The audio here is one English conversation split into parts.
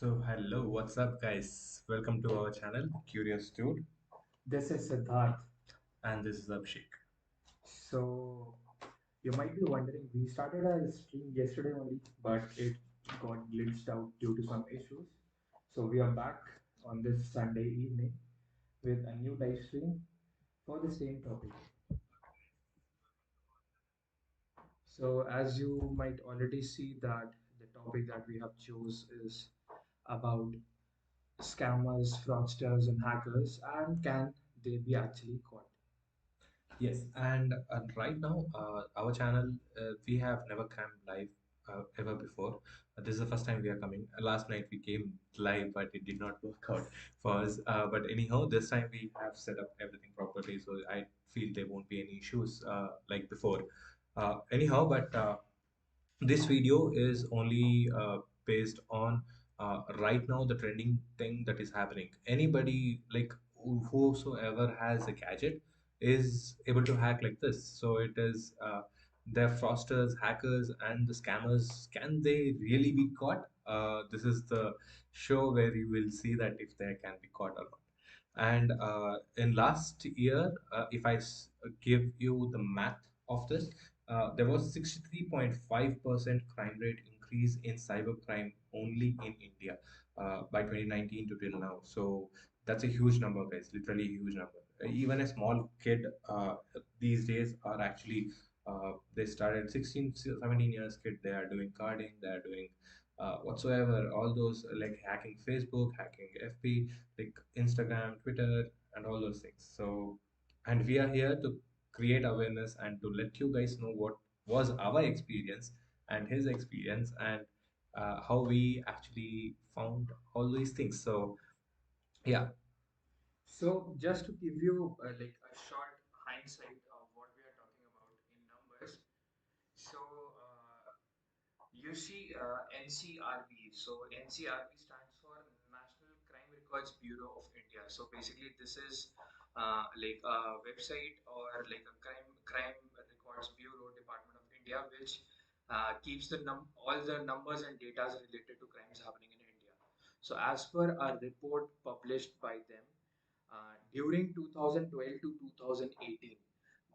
Hello, what's up, guys? Welcome to our channel, Curious Dude, This is Siddharth. and this is Abhishek. So you might be wondering, we started our stream yesterday only, but it got glitched out due to some issues. So we are back on this Sunday evening with a new live stream for the same topic. So as you might already see that the topic that we have chose is about scammers, fraudsters, and hackers, and can they be actually caught? Yes, and right now, our channel, we have never come live ever before. This is the first time we are coming. Last night we came live, but it did not work out for us. But anyhow, this time we have set up everything properly, so I feel there won't be any issues like before. Anyhow, but this video is only based on right now the trending thing that is happening. Anybody like whosoever has a gadget is able to hack like this. So it is the fraudsters, hackers, and the scammers. Can they really be caught? This is the show where you will see that if they can be caught or not. And in last year, if give you the math of this, there was 63.5% crime rate increase in cybercrime only in India by 2019 to till now. So that's a huge number, guys. Literally a huge number. Even a small kid these days are actually they started 16, 17 years kid. They are doing carding. They are doing whatsoever. All those like hacking Facebook, hacking FB, like Instagram, Twitter, and all those things. So, and we are here to create awareness and to let you guys know what was our experience and his experience and how we actually found all these things. So, yeah. So just to give you like a short hindsight of what we are talking about in numbers. So you see NCRB. So NCRB stands for National Crime Records Bureau of India. So basically, this is like a website or like a crime records bureau department of India, which keeps the all the numbers and data related to crimes happening in India. So as per a report published by them during 2012 to 2018,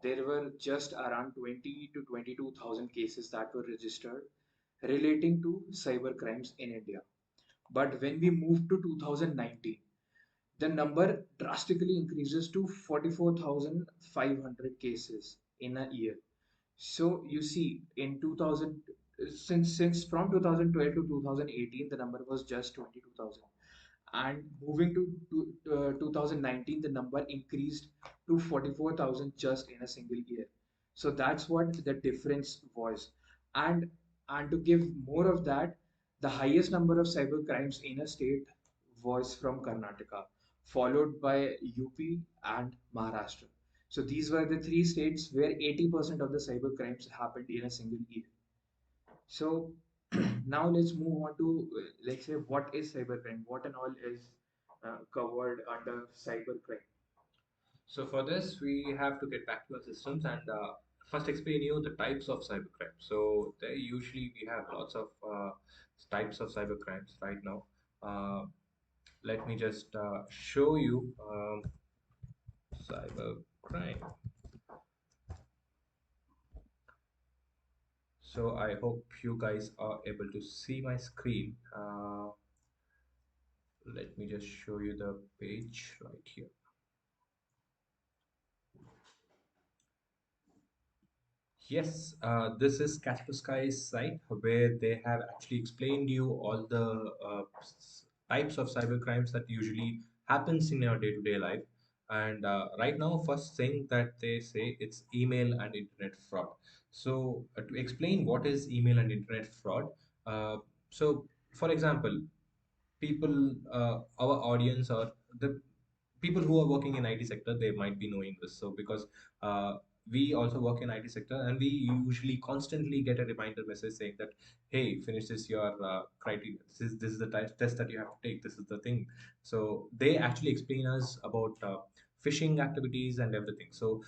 there were just around 20 to 22,000 cases that were registered relating to cyber crimes in India. But when we moved to 2019, the number drastically increases to 44,500 cases in a year. So you see, in 2000, since from 2012 to 2018, the number was just 22,000, and moving to 2019, the number increased to 44,000 just in a single year. So that's what the difference was. And and to give more of that, the highest number of cyber crimes in a state was from Karnataka, followed by UP and Maharashtra. So these were the three states where 80% of the cyber crimes happened in a single year. So now let's move on to let's say what is cybercrime? What and all is covered under cybercrime? So for this, we have to get back to our systems and first explain you the types of cybercrime. So there usually we have lots of types of cybercrimes right now. Uh, Let me just show you cybercrime. So I hope you guys are able to see my screen. Let me just show you the page right here. Yes, this is Kaspersky's site where they have actually explained you all the types of cyber crimes that usually happens in your day-to-day life. And right now, first thing that they say it's email and internet fraud. So to explain what is email and internet fraud, uh, so for example, people, our audience or the people who are working in IT sector, they might be knowing this. So because uh, we also work in IT sector and we usually constantly get a reminder message saying that, hey, finish this your criteria. This is the test that you have to take. This is the thing. So they actually explain us about phishing activities and everything. So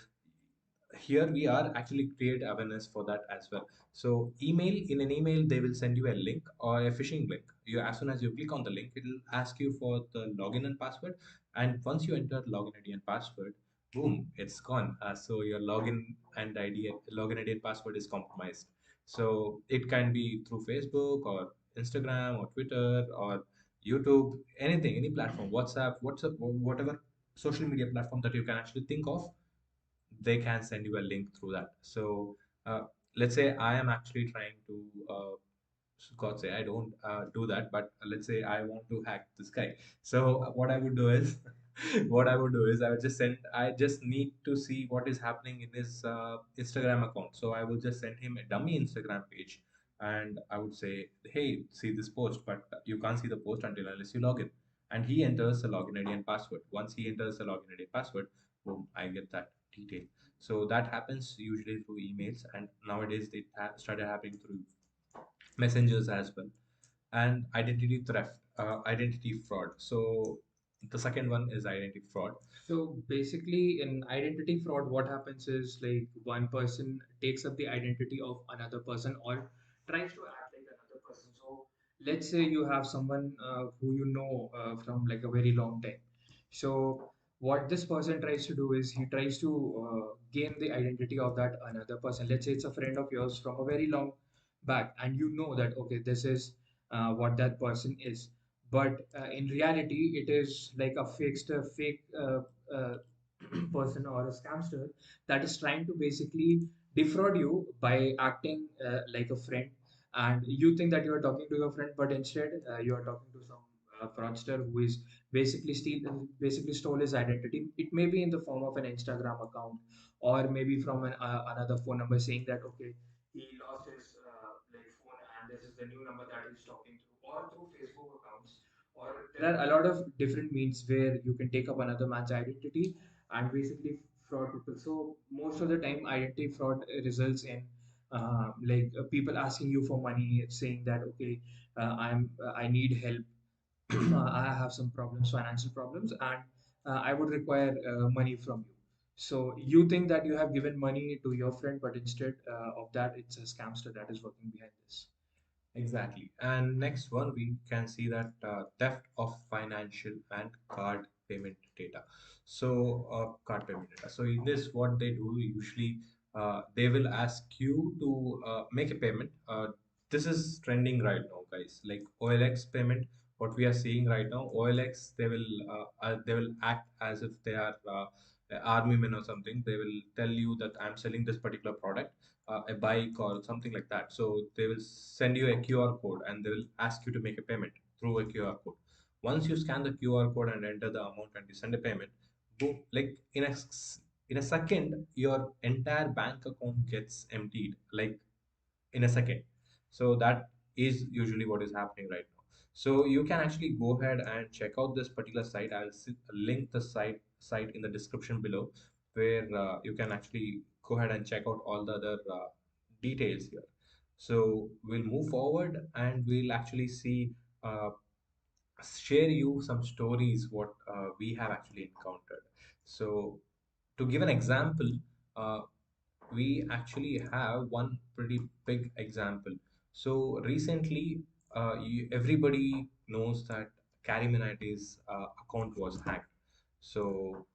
here we are actually create awareness for that as well. So email, in an email they will send you a link or a phishing link. You, as soon as you click on the link, it will ask you for the login and password, and once you enter login ID and password, boom, it's gone. So your login ID and password is compromised. So it can be through Facebook or Instagram or Twitter or YouTube, anything, any platform, WhatsApp, whatever social media platform that you can actually think of, they can send you a link through that. So let's say I am actually trying to God say I don't do that, but let's say I want to hack this guy. So what I would do is, I would just send. I just need to see what is happening in his Instagram account. So I will just send him a dummy Instagram page, and I would say, hey, see this post, but you can't see the post until unless you log in. And he enters the login ID and password. Once he enters the login ID and password, boom, I get that detail. So that happens usually through emails, and nowadays it started happening through messengers as well. And identity theft, identity fraud. So the second one is identity fraud. So basically, in identity fraud, what happens is like one person takes up the identity of another person or tries to act like another person. So let's say you have someone who you know from like a very long time. So what this person tries to do is he tries to gain the identity of that another person. Let's say it's a friend of yours from a very long back, and you know that okay, this is what that person is, but in reality it is like a fake uh, person or a scamster that is trying to basically defraud you by acting like a friend, and you think that you are talking to your friend, but instead you are talking to some fraudster who is basically stole his identity. It may be in the form of an Instagram account, or maybe from another phone number saying that okay, he lost his like phone and this is the new number that he's talking through, or through Facebook accounts, or there are a lot of different means where you can take up another man's identity and basically fraud people. So most of the time identity fraud results in people asking you for money, saying that okay, I need help. I have some problems, financial problems, and I would require money from you. So you think that you have given money to your friend, but instead of that, it's a scamster that is working behind this. Exactly. And next one, we can see that theft of financial and card payment data. So, card payment data. So, in this, what they do usually, they will ask you to make a payment. This is trending right now, guys. Like OLX payment, what we are seeing right now, OLX, they will act as if they are army men or something. They will tell you that I'm selling this particular product, a bike or something like that. So they will send you a QR code and they will ask you to make a payment through a QR code. Once you scan the QR code and enter the amount and you send a payment, boom, like in a second, your entire bank account gets emptied. Like in a second. So that is usually what is happening right now. So you can actually go ahead and check out this particular site. Link the site in the description below, where you can actually go ahead and check out all the other details here. So we'll move forward and we'll actually see, share you some stories what we have actually encountered. So to give an example, uh, we actually have one pretty big example. So recently, everybody knows that Carrie Minati's account was hacked. So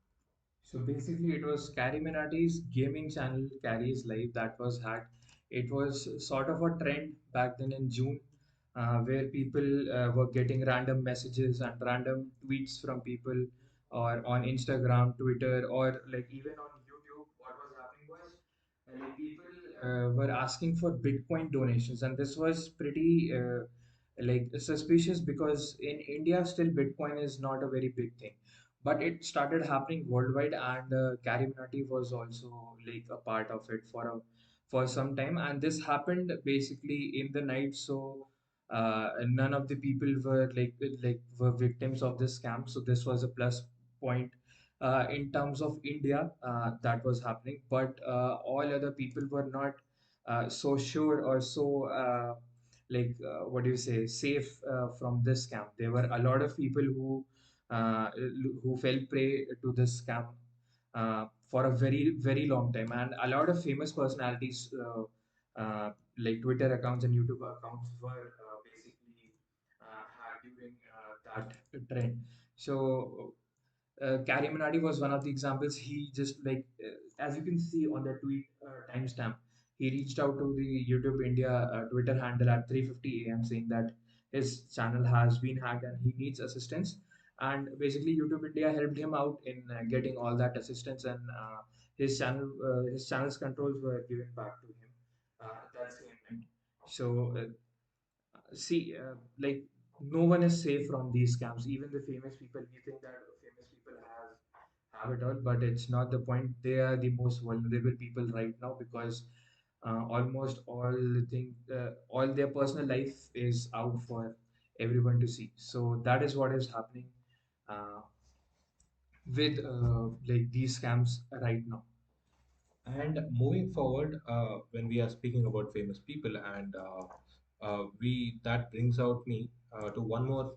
So basically, it was Carrie Minati's gaming channel, Carrie's Live, that was hacked. It was sort of a trend back then in June, where people were getting random messages and random tweets from people, or on Instagram, Twitter, or like even on YouTube. What was happening was like people were asking for Bitcoin donations, and this was pretty like suspicious because in India still Bitcoin is not a very big thing, but it started happening worldwide, and Carrie Minati was also like a part of it for some time, and this happened basically in the night. So none of the people were were victims of this scam. So this was a plus point in terms of India that was happening, but all other people were not so sure or so what do you say safe from this scam. There were a lot of people uh, who fell prey to this scam, for a very very long time, and a lot of famous personalities like Twitter accounts and YouTube accounts were basically hacked during that trend. So Carrie Minati was one of the examples. He just as you can see on the tweet timestamp, he reached out to the YouTube India Twitter handle at 3:50 a.m. saying that his channel has been hacked and he needs assistance. And basically, YouTube India helped him out in getting all that assistance, and his channel's controls were given back to him that same night. So see, like no one is safe from these scams. Even the famous people, we think that famous people have it all, but it's not the point. They are the most vulnerable people right now because almost all their personal life is out for everyone to see. So that is what is happening uh, with like these scams right now. And moving forward, when we are speaking about famous people, and we that brings out me to one more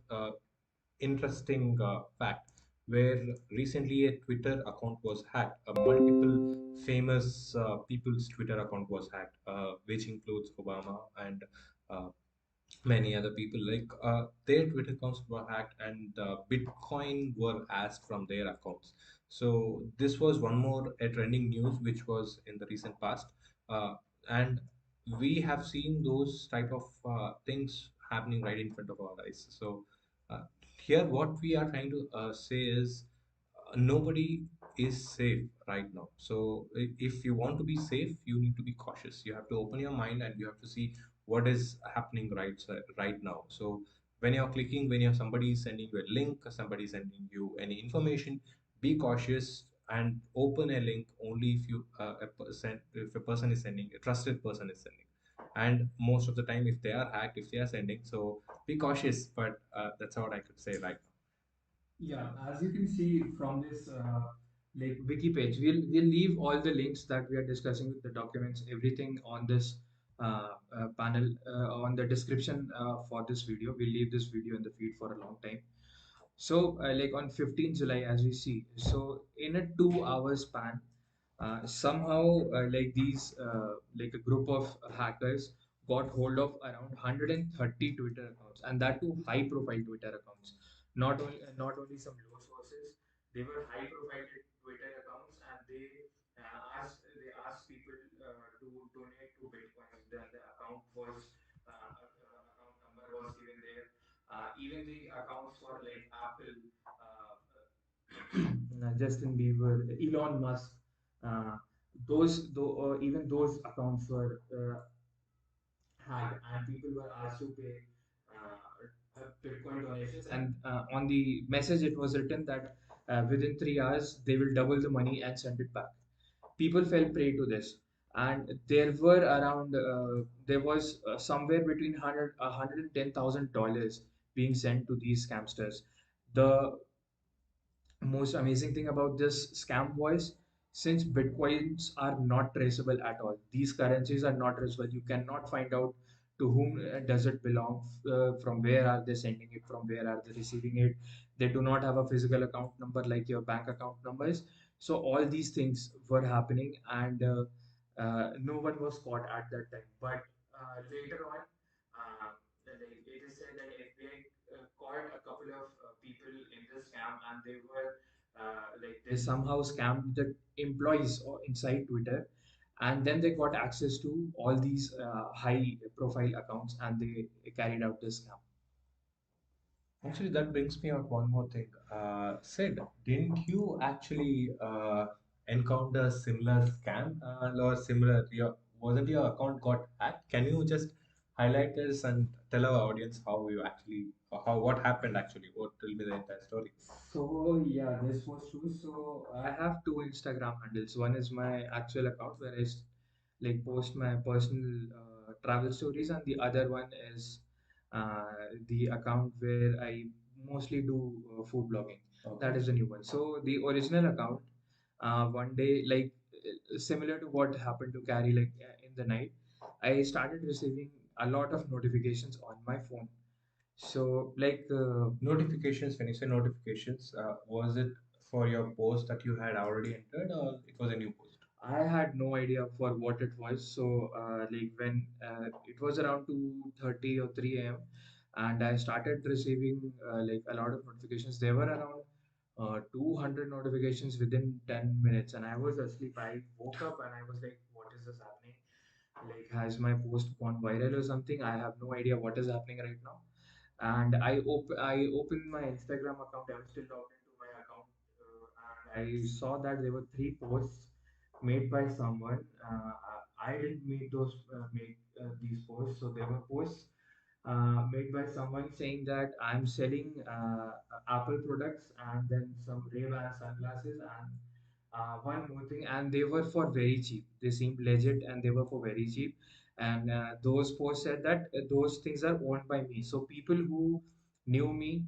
interesting fact, where recently a Twitter account was hacked. Multiple famous people's Twitter account was hacked, which includes Obama and uh, many other people. Like their Twitter accounts were hacked, and Bitcoin were asked from their accounts. So this was one more a trending news which was in the recent past, uh, and we have seen those type of things happening right in front of our eyes. So uh, here what we are trying to say is nobody is safe right now. So if you want to be safe, you need to be cautious. You have to open your mind and you have to see what is happening right now. So when you're clicking, when you're somebody is sending you a link, somebody is sending you any information, be cautious and open a link only if you if a person is sending, a trusted person is sending. And most of the time, if they are hacked, if they are sending, so be cautious. But that's what I could say right now. Yeah, as you can see from this like wiki page, we'll leave all the links that we are discussing, the documents, everything on this panel on the description for this video. We'll leave this video in the feed for a long time. So, like on 15th July, as we see, so in a 2 hour span, somehow like these like a group of hackers got hold of around 130 Twitter accounts, and that too high profile Twitter accounts. Not only some low sources, they were high profile Twitter accounts, and they asked people to donate to bitcoins. Then the account number was given there. Even the accounts for like Apple, Justin Bieber, Elon Musk, uh, even those accounts were hacked, and people were asked to pay Bitcoin donations. And on the message, it was written that within 3 hours they will double the money and send it back. People fell prey to this, and there was somewhere between 110,000 dollars being sent to these scamsters. The most amazing thing about this scam was, since bitcoins are not traceable at all, these currencies are not traceable, you cannot find out to whom does it belong, from where are they sending it, from where are they receiving it. They do not have a physical account number like your bank account numbers. So all these things were happening, and no one was caught at that time. But later on, like it is said that FBI caught a couple of people in this scam, and they somehow scammed the employees inside Twitter, and then they got access to all these high profile accounts, and they carried out this scam. Actually, that brings me out one more thing. Sid, didn't you actually encounter similar scam or similar? Wasn't your account got hacked? Can you just highlight this and tell our audience how you actually, how what happened actually? What will be the entire story? So yeah, this was true. So I have two Instagram handles. One is my actual account where like post my personal travel stories, and the other one is the account where I mostly do food blogging. That is the new one. So the original account, one day, like similar to what happened to Carrie, like in the night, I started receiving a lot of notifications on my phone. So like Notifications, when you say notifications, was it for your post that you had already entered, or it was a new post? I had no idea for what it was. So, like when it was around 2:30 or 3 a.m., and I started receiving like a lot of notifications. There were around 200 notifications within 10 minutes, and I was asleep. I woke up and I was like, "What is this happening? Like, has my post gone viral or something? I have no idea what is happening right now." And I opened my Instagram account. I was still logged into my account, and I saw that there were three posts made by someone. I didn't make these posts, so there were posts made by someone saying that I'm selling Apple products and then some Ray-Ban sunglasses and one more thing, and they were for very cheap. They seemed legit and they were for very cheap. And those posts said that those things are owned by me. So people who knew me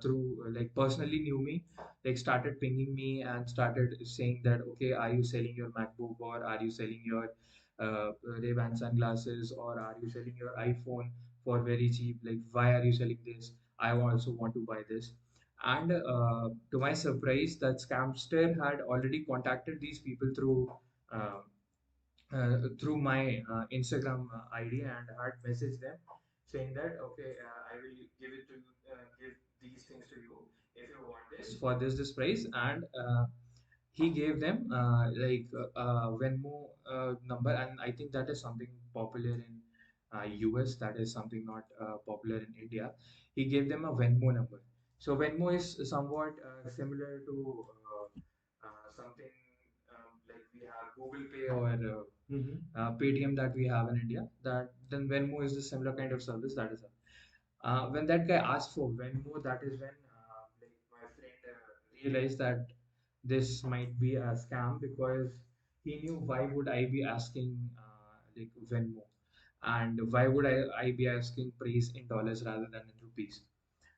through like personally knew me, like started pinging me and started saying that, okay, are you selling your MacBook, or are you selling your Ray-Ban sunglasses, or are you selling your iPhone for very cheap? Like, why are you selling this? I also want to buy this. And to my surprise, that scamster had already contacted these people uh, through my Instagram ID and had messaged them saying that, okay, I will give it to you, give these things to you if you want this for this price. And he gave them Venmo number, and I think that is something popular in US. That is something not popular in India. He gave them a Venmo number. So Venmo is somewhat similar to something like we have Google Pay or Paytm that we have in India. That then Venmo is a similar kind of service. That is when that guy asked for Venmo, that is when like my friend realized that this might be a scam, because he knew why would I be asking like Venmo, and why would I be asking price in dollars rather than in rupees.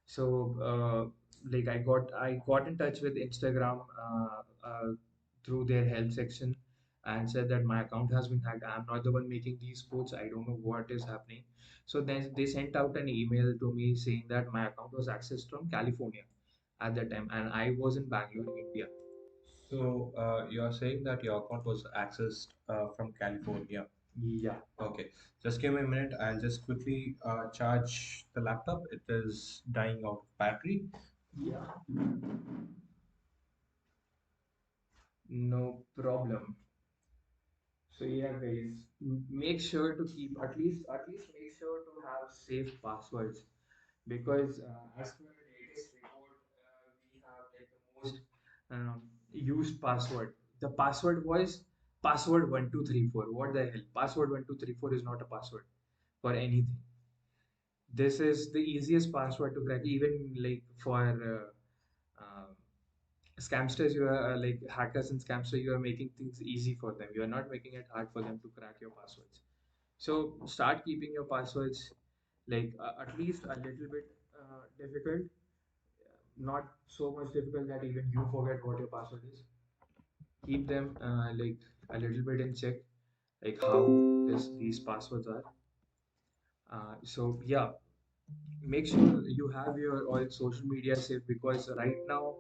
So like I got in touch with Instagram through their help section and said that my account has been hacked. I'm not the one making these posts. I don't know what is happening. So then they sent out an email to me saying that my account was accessed from California at that time, and I was in Bangalore, India. So you are saying that your account was accessed from California. Yeah. Okay, just give me a minute. I'll just quickly charge the laptop. It is dying out of battery. Yeah. No problem. So yeah, guys, make sure to keep at least make sure to have safe passwords, because as per the latest report, we have like the most used password. The password was password 1234. What the hell? Password 1234 is not a password for anything. This is the easiest password to crack, even like for scamsters. You are like hackers and scamsters. You are making things easy for them. You are not making it hard for them to crack your passwords. So start keeping your passwords like at least a little bit difficult, not so much difficult that even you forget what your password is. Keep them like a little bit in check, like how these passwords are. So yeah, make sure you have your all social media safe, because right now,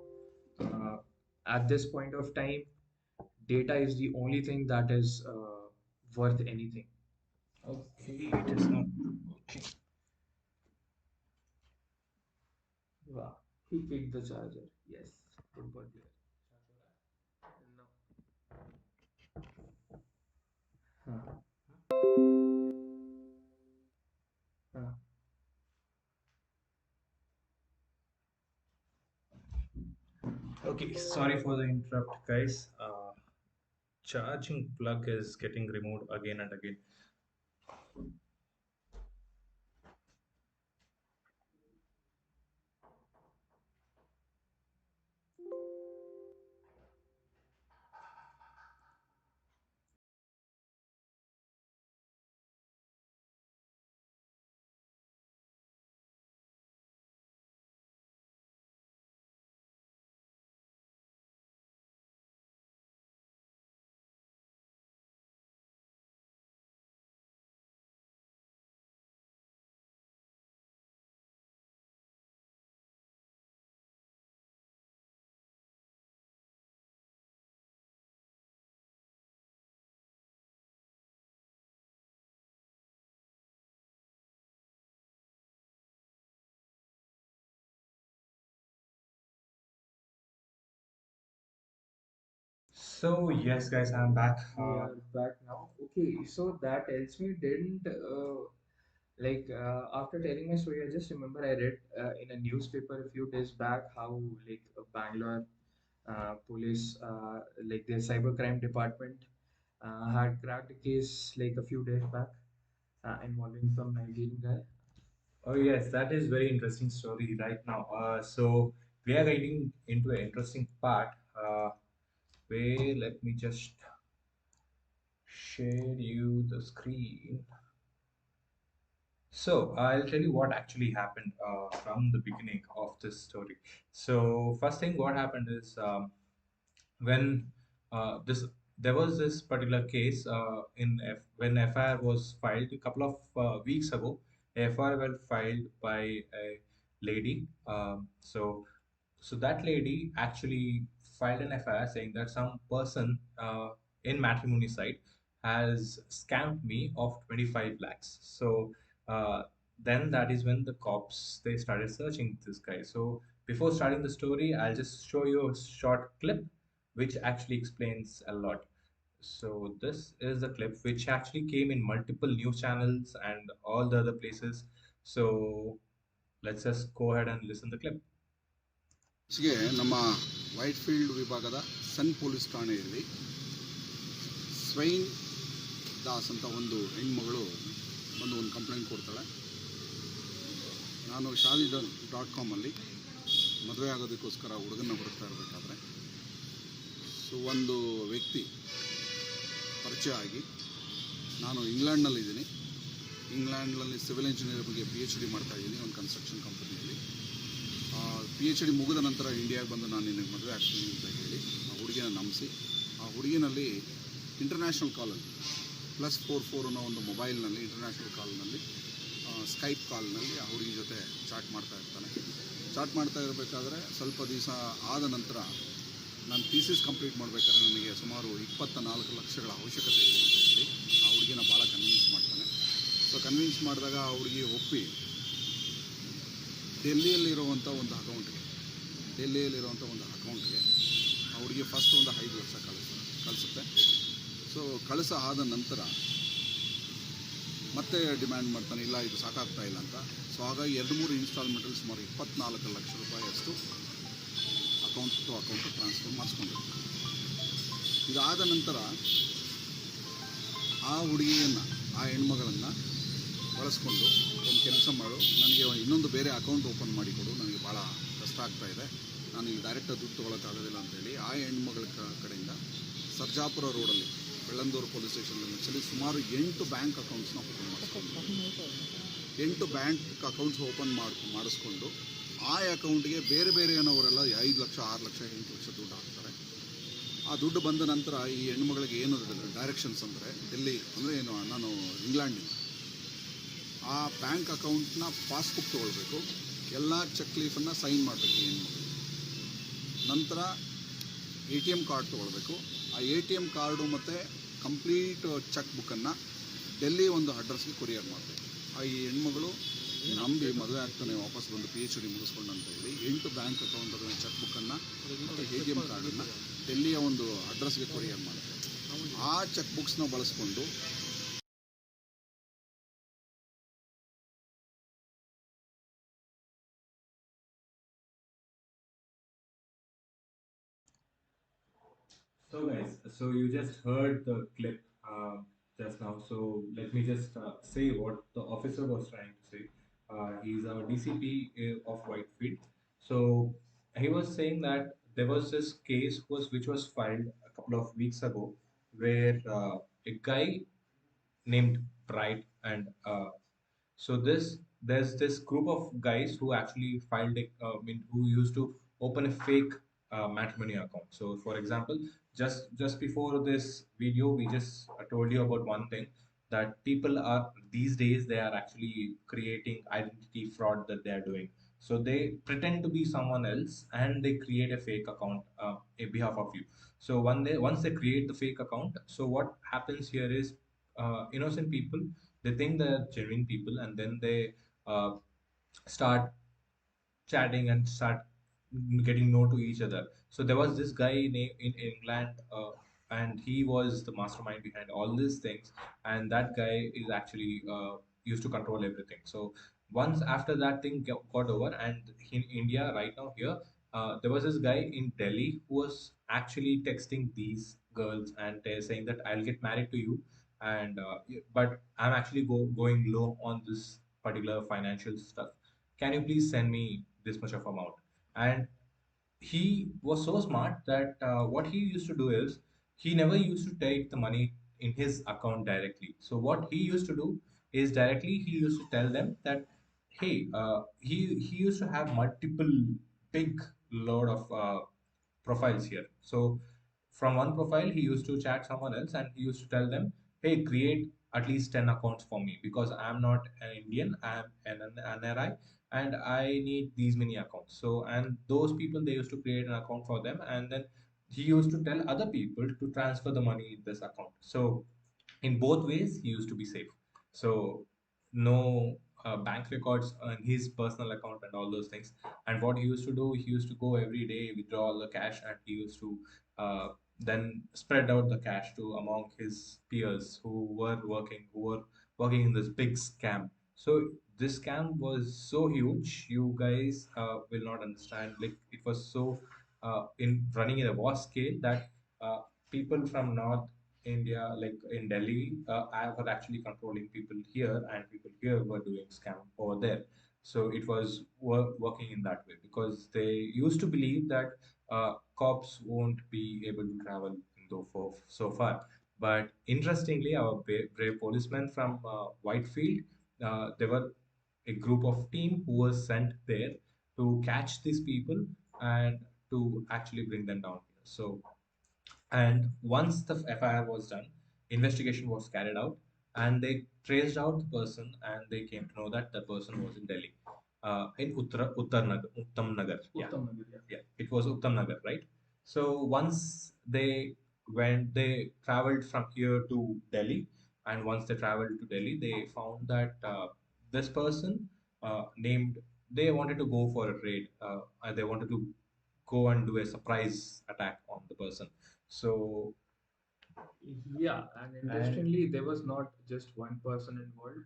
uh, at this point of time, data is the only thing that is worth anything. Okay, it is not working. Wow. He picked the charger. Yes. Football player. No. Huh. Huh. Okay, sorry for the interrupt, guys. Charging plug is getting removed again and again. So yes, guys, I'm back. We are back now. Okay, so that tells me didn't after telling my story, I just remember I read in a newspaper a few days back how Bangalore police their cybercrime department had cracked a case like a few days back involving some Nigerian guy. Oh yes, that is very interesting story right now. So we are getting into an interesting part. Where let me just share you the screen. So I'll tell you what actually happened from the beginning of this story. So first thing, what happened is when this there was this particular case when FIR was filed a couple of weeks ago. FIR was filed by a lady. So that lady actually filed an FIR saying that some person in matrimony site has scammed me of 25 lakhs. So uh, then that is when the cops they started searching this guy. So before starting the story, I'll just show you a short clip which actually explains a lot. So this is the clip which actually came in multiple news channels and all the other places. So let's just go ahead and listen the clip. ಗೆ ನಮ್ಮ ವೈಟ್ಫೀಲ್ಡ್ ವಿಭಾಗದ ಸನ್ police ಠಾಣೆಯಲ್ಲಿ swine Das ಅಂತ ಒಂದು ಹೆಣ್ಮಗಳು ಬಂದು ಒಂದು complaint ಕೊಡ್ತಾಳೆ. ನಾನು ಶಾದಿ .com ಮದುವೆ ಆಗೋದಕ್ಕೋಸ್ಕರ ಹುಡುಗನ ಹುಡುಕ್ತಾ ಇರಬೇಕಾದ್ರೆ ಒಂದು ವ್ಯಕ್ತಿ ಪರಿಚಯ ಆಗಿ, ನಾನು ಇಂಗ್ಲೆಂಡ್ನಲ್ಲಿದ್ದೀನಿ, ಇಂಗ್ಲೆಂಡ್ನಲ್ಲಿ ಸಿವಿಲ್ ಇಂಜಿನಿಯರ್ ಬಗ್ಗೆ PhD ಮಾಡ್ತಾಯಿದ್ದೀನಿ ಒಂದು ಕನ್ಸ್ಟ್ರಕ್ಷನ್ ಕಂಪನಿಯಲ್ಲಿ. PhD ಮುಗಿದ ನಂತರ ಇಂಡಿಯಾಗೆ ಬಂದು ನಾನು ನಿನಗೆ ಮದುವೆ ಆಗ್ತೀನಿ ಅಂತ ಹೇಳಿ ಆ ಹುಡುಗಿನ ನಂಬಿಸಿ, ಆ ಹುಡುಗಿನಲ್ಲಿ ಇಂಟರ್ನ್ಯಾಷನಲ್ ಕಾಲಲ್ಲಿ +44 ಅನ್ನೋ ಒಂದು ಮೊಬೈಲ್ನಲ್ಲಿ ಇಂಟರ್ನ್ಯಾಷನಲ್ ಕಾಲ್ನಲ್ಲಿ ಸ್ಕೈಪ್ ಕಾಲ್ನಲ್ಲಿ ಆ ಹುಡುಗಿ ಜೊತೆ ಚಾಟ್ ಮಾಡ್ತಾ ಇರ್ತಾನೆ. ಚಾಟ್ ಮಾಡ್ತಾ ಇರಬೇಕಾದ್ರೆ ಸ್ವಲ್ಪ ದಿವಸ ಆದ ನಂತರ ನಾನು ಥೀಸಿಸ್ ಕಂಪ್ಲೀಟ್ ಮಾಡಬೇಕಾದ್ರೆ ನನಗೆ ಸುಮಾರು 24 ಲಕ್ಷಗಳ ಅವಶ್ಯಕತೆ ಇದೆ ಅಂತ ಹೇಳಿ ಆ ಹುಡುಗಿನ ಭಾಳ ಕನ್ವಿನ್ಸ್ ಮಾಡ್ತಾನೆ. ಸೊ ಕನ್ವಿನ್ಸ್ ಮಾಡಿದಾಗ ಆ ಹುಡುಗಿ ಒಪ್ಪಿ ಡೆಲ್ಲಿಯಲ್ಲಿರುವಂಥ ಒಂದು ಅಕೌಂಟ್ಗೆ ಅವ್ರಿಗೆ ಫಸ್ಟ್ ಒಂದು 5 ಲಕ್ಷ ಕಳಿಸುತ್ತೆ. ಸೊ ಆದ ನಂತರ ಮತ್ತೆ ಡಿಮ್ಯಾಂಡ್ ಮಾಡ್ತಾನೆ, ಇಲ್ಲ ಇದು ಸಾಕಾಗ್ತಾ ಇಲ್ಲ ಅಂತ. ಸೊ ಹಾಗಾಗಿ 2-3 ಇನ್ಸ್ಟಾಲ್ಮೆಂಟಲ್ಲಿ ಸುಮಾರು 24 ಲಕ್ಷ ರೂಪಾಯಿಯಷ್ಟು ಅಕೌಂಟ್ ಟು ಅಕೌಂಟ್ ಟ್ರಾನ್ಸ್ಫರ್ ಮಾಡಿಸ್ಕೊಂಡಿರ್ತಾರೆ. ಇದಾದ ನಂತರ ಆ ಹುಡುಗಿಯನ್ನು, ಆ ಹೆಣ್ಮಗಳನ್ನು ಬಳಸ್ಕೊಂಡು ಒಂದು ಕೆಲಸ ಮಾಡು, ನನಗೆ ಇನ್ನೊಂದು ಬೇರೆ ಅಕೌಂಟ್ ಓಪನ್ ಮಾಡಿಕೊಡು, ನನಗೆ ಭಾಳ ಕಷ್ಟ ಆಗ್ತಾಯಿದೆ, ನಾನು ಈಗ ಡೈರೆಕ್ಟಾಗಿ ದುಡ್ಡು ತೊಗೊಳಕ್ಕಾಗೋದಿಲ್ಲ ಅಂತೇಳಿ ಆ ಹೆಣ್ಮಗಳ ಕಡೆಯಿಂದ ಸರ್ಜಾಪುರ ರೋಡಲ್ಲಿ ಬೆಳ್ಳಂದೂರು ಪೊಲೀಸ್ ಸ್ಟೇಷನ್ನಲ್ಲಿ ಸುಮಾರು 8 ಬ್ಯಾಂಕ್ ಅಕೌಂಟ್ಸ್ನ ಓಪನ್ ಮಾಡಿಸ್ಕೊಂಡು 8 ಬ್ಯಾಂಕ್ ಅಕೌಂಟ್ಸ್ ಓಪನ್ ಮಾಡಿಸ್ಕೊಂಡು ಆ ಅಕೌಂಟ್ಗೆ ಬೇರೆ ಬೇರೆಯವರೆಲ್ಲ 5 ಲಕ್ಷ, 6 ಲಕ್ಷ, 8 ಲಕ್ಷ ದುಡ್ಡು ಹಾಕ್ತಾರೆ. ಆ ದುಡ್ಡು ಬಂದ ನಂತರ ಈ ಹೆಣ್ಮಗಳಿಗೆ ಏನು ಡೈರೆಕ್ಷನ್ಸ್ ಅಂದರೆ, ಡೆಲ್ಲಿ ಅಂದರೆ ಏನು, ನಾನು ಇಂಗ್ಲೆಂಡಿಂದ ಆ ಬ್ಯಾಂಕ್ ಅಕೌಂಟ್ನ ಪಾಸ್ಬುಕ್ ತೊಗೊಳ್ಬೇಕು, ಎಲ್ಲ ಚೆಕ್ ಲೀಫನ್ನು ಸೈನ್ ಮಾಡಬೇಕು ಈ ಹೆಣ್ಮಗಳು. ನಂತರ ATM ಕಾರ್ಡ್ ತೊಗೊಳ್ಬೇಕು. ಆ ATM ಕಾರ್ಡು ಮತ್ತು ಕಂಪ್ಲೀಟ್ ಚೆಕ್ ಬುಕ್ಕನ್ನು ಡೆಲ್ಲಿ ಒಂದು ಅಡ್ರೆಸ್ಗೆ ಕೊರಿಯರ್ ಮಾಡಬೇಕು. ಈ ಹೆಣ್ಮಗಳು ನಂಬಿ ಮದುವೆ ಆಗ್ತಾನೆ ವಾಪಸ್ ಬಂದು PhD ಮುಗಿಸ್ಕೊಂಡು ಅಂತ ಹೇಳಿ 8 ಬ್ಯಾಂಕ್ ಅಕೌಂಟ್ಗಳ ಚೆಕ್ ಬುಕ್ಕನ್ನು ಮತ್ತು ATM ಕಾರ್ಡನ್ನು ಡೆಲ್ಲಿಯ ಒಂದು ಅಡ್ರೆಸ್ಗೆ ಕೊರಿಯರ್ ಮಾಡ್ತಾರೆ. ಆ ಚೆಕ್ ಬುಕ್ಸ್ನ ಬಳಸ್ಕೊಂಡು So guys, so you just heard the clip just now. So let me just say what the officer was trying to say. He's a DCP of Whitefield. So he was saying that there was this case which was filed a couple of weeks ago, where a guy named Bright and so there's this group of guys who actually who used to open a fake matrimony account. So for example, just before this video, we just told you about one thing, that people are these days they are actually creating identity fraud that they are doing. So they pretend to be someone else and they create a fake account in behalf of you. So once they create the fake account, so what happens here is innocent people, they think they're genuine people, and then they uh, start chatting and start getting know to each other. So there was this guy in England. and he was the mastermind behind all these things. And that guy is actually used to control everything. So once after that thing got over, and in India right now here, there was this guy in Delhi who was actually texting these girls and saying that I'll get married to you, and but I'm actually going low on this particular financial stuff. Can you please send me this much of amount? And he was so smart that what he used to do is he never used to take the money in his account directly. So what he used to do is directly he used to tell them that, hey, he used to have multiple big load of profiles here. So from one profile he used to chat someone else, and he used to tell them, hey, create at least 10 accounts for me because I'm not an Indian, I'm an NRI, and I need these many accounts. So, and those people, they used to create an account for them, and then he used to tell other people to transfer the money in this account. So in both ways he used to be safe. So no bank records on his personal account and all those things. And what he used to do, he used to go every day, withdraw all the cash, and he used to uh, then spread out the cash to among his peers who were working in this big scam. So this scam was so huge, you guys will not understand. Like, it was so in running in a vast scale that uh, people from North India, like in Delhi, I were actually controlling people here, and people here were doing scam over there. So it was working in that way because they used to believe that cops won't be able to travel for so far. But interestingly, our brave policemen from Whitefield, they were a group of team who was sent there to catch these people and to actually bring them down here. So, and once the FIR was done, investigation was carried out, and they traced out the person, and they came to know that the person was in Delhi, in Uttam Nagar. Yeah, Uttam Nagar, yeah. yeah, it was Uttam Nagar, right? So once they traveled from here to Delhi, and once they traveled to Delhi, they found that this person named they wanted to go for a raid. And they wanted to go and do a surprise attack on the person. So, Yeah, and and interestingly, there was not just one person involved.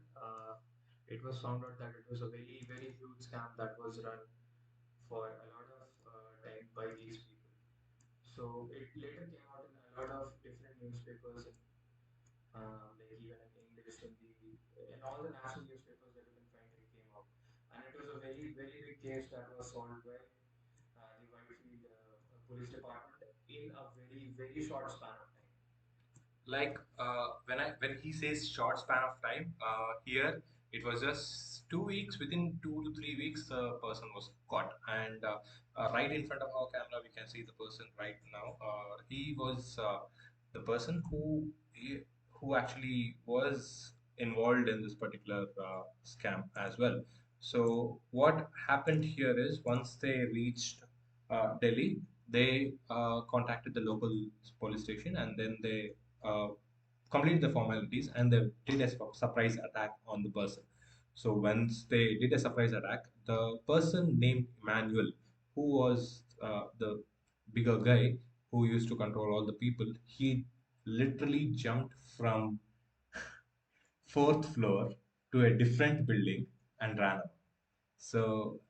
It was found out that it was a very, very huge scam that was run for a lot of time by these people. So it later came out in a lot of different newspapers, in, like even in English, Hindi, in all the national newspapers that you can find, it came out. And it was a very, very big case that was solved by the Whitefield Police Department in a very, very short span of time. like when he says short span of time, here it was just 2 weeks. Within 2 to 3 weeks, the person was caught, and right in front of our camera, we can see the person right now. He was the person who actually was involved in this particular scam as well. So what happened here is once they reached Delhi, they contacted the local police station, and then they uh, complete the formalities, and they did a surprise attack on the person. So once they did a surprise attack, the person named Emmanuel, who was the bigger guy who used to control all the people, he literally jumped from fourth floor to a different building and ran away. So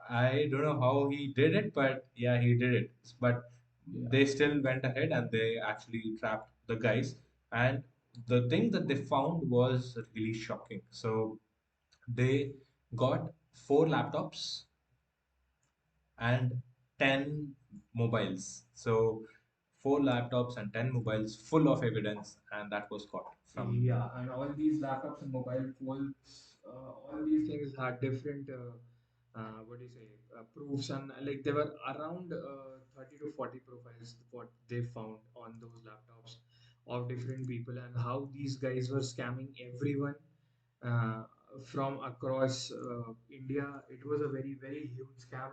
I don't know how he did it, but yeah, he did it. But Yeah. they still went ahead and they actually trapped the guys. And the thing that they found was really shocking. So they got 4 laptops and 10 mobiles. So 4 laptops and 10 mobiles full of evidence, and that was caught from. Yeah, and all these laptops and mobile phones, all these things had different, what do you say, proofs, and like there were around 30 to 40 profiles what they found on those laptops of different people, and how these guys were scamming everyone uh, from across India. It was a very, very huge scam,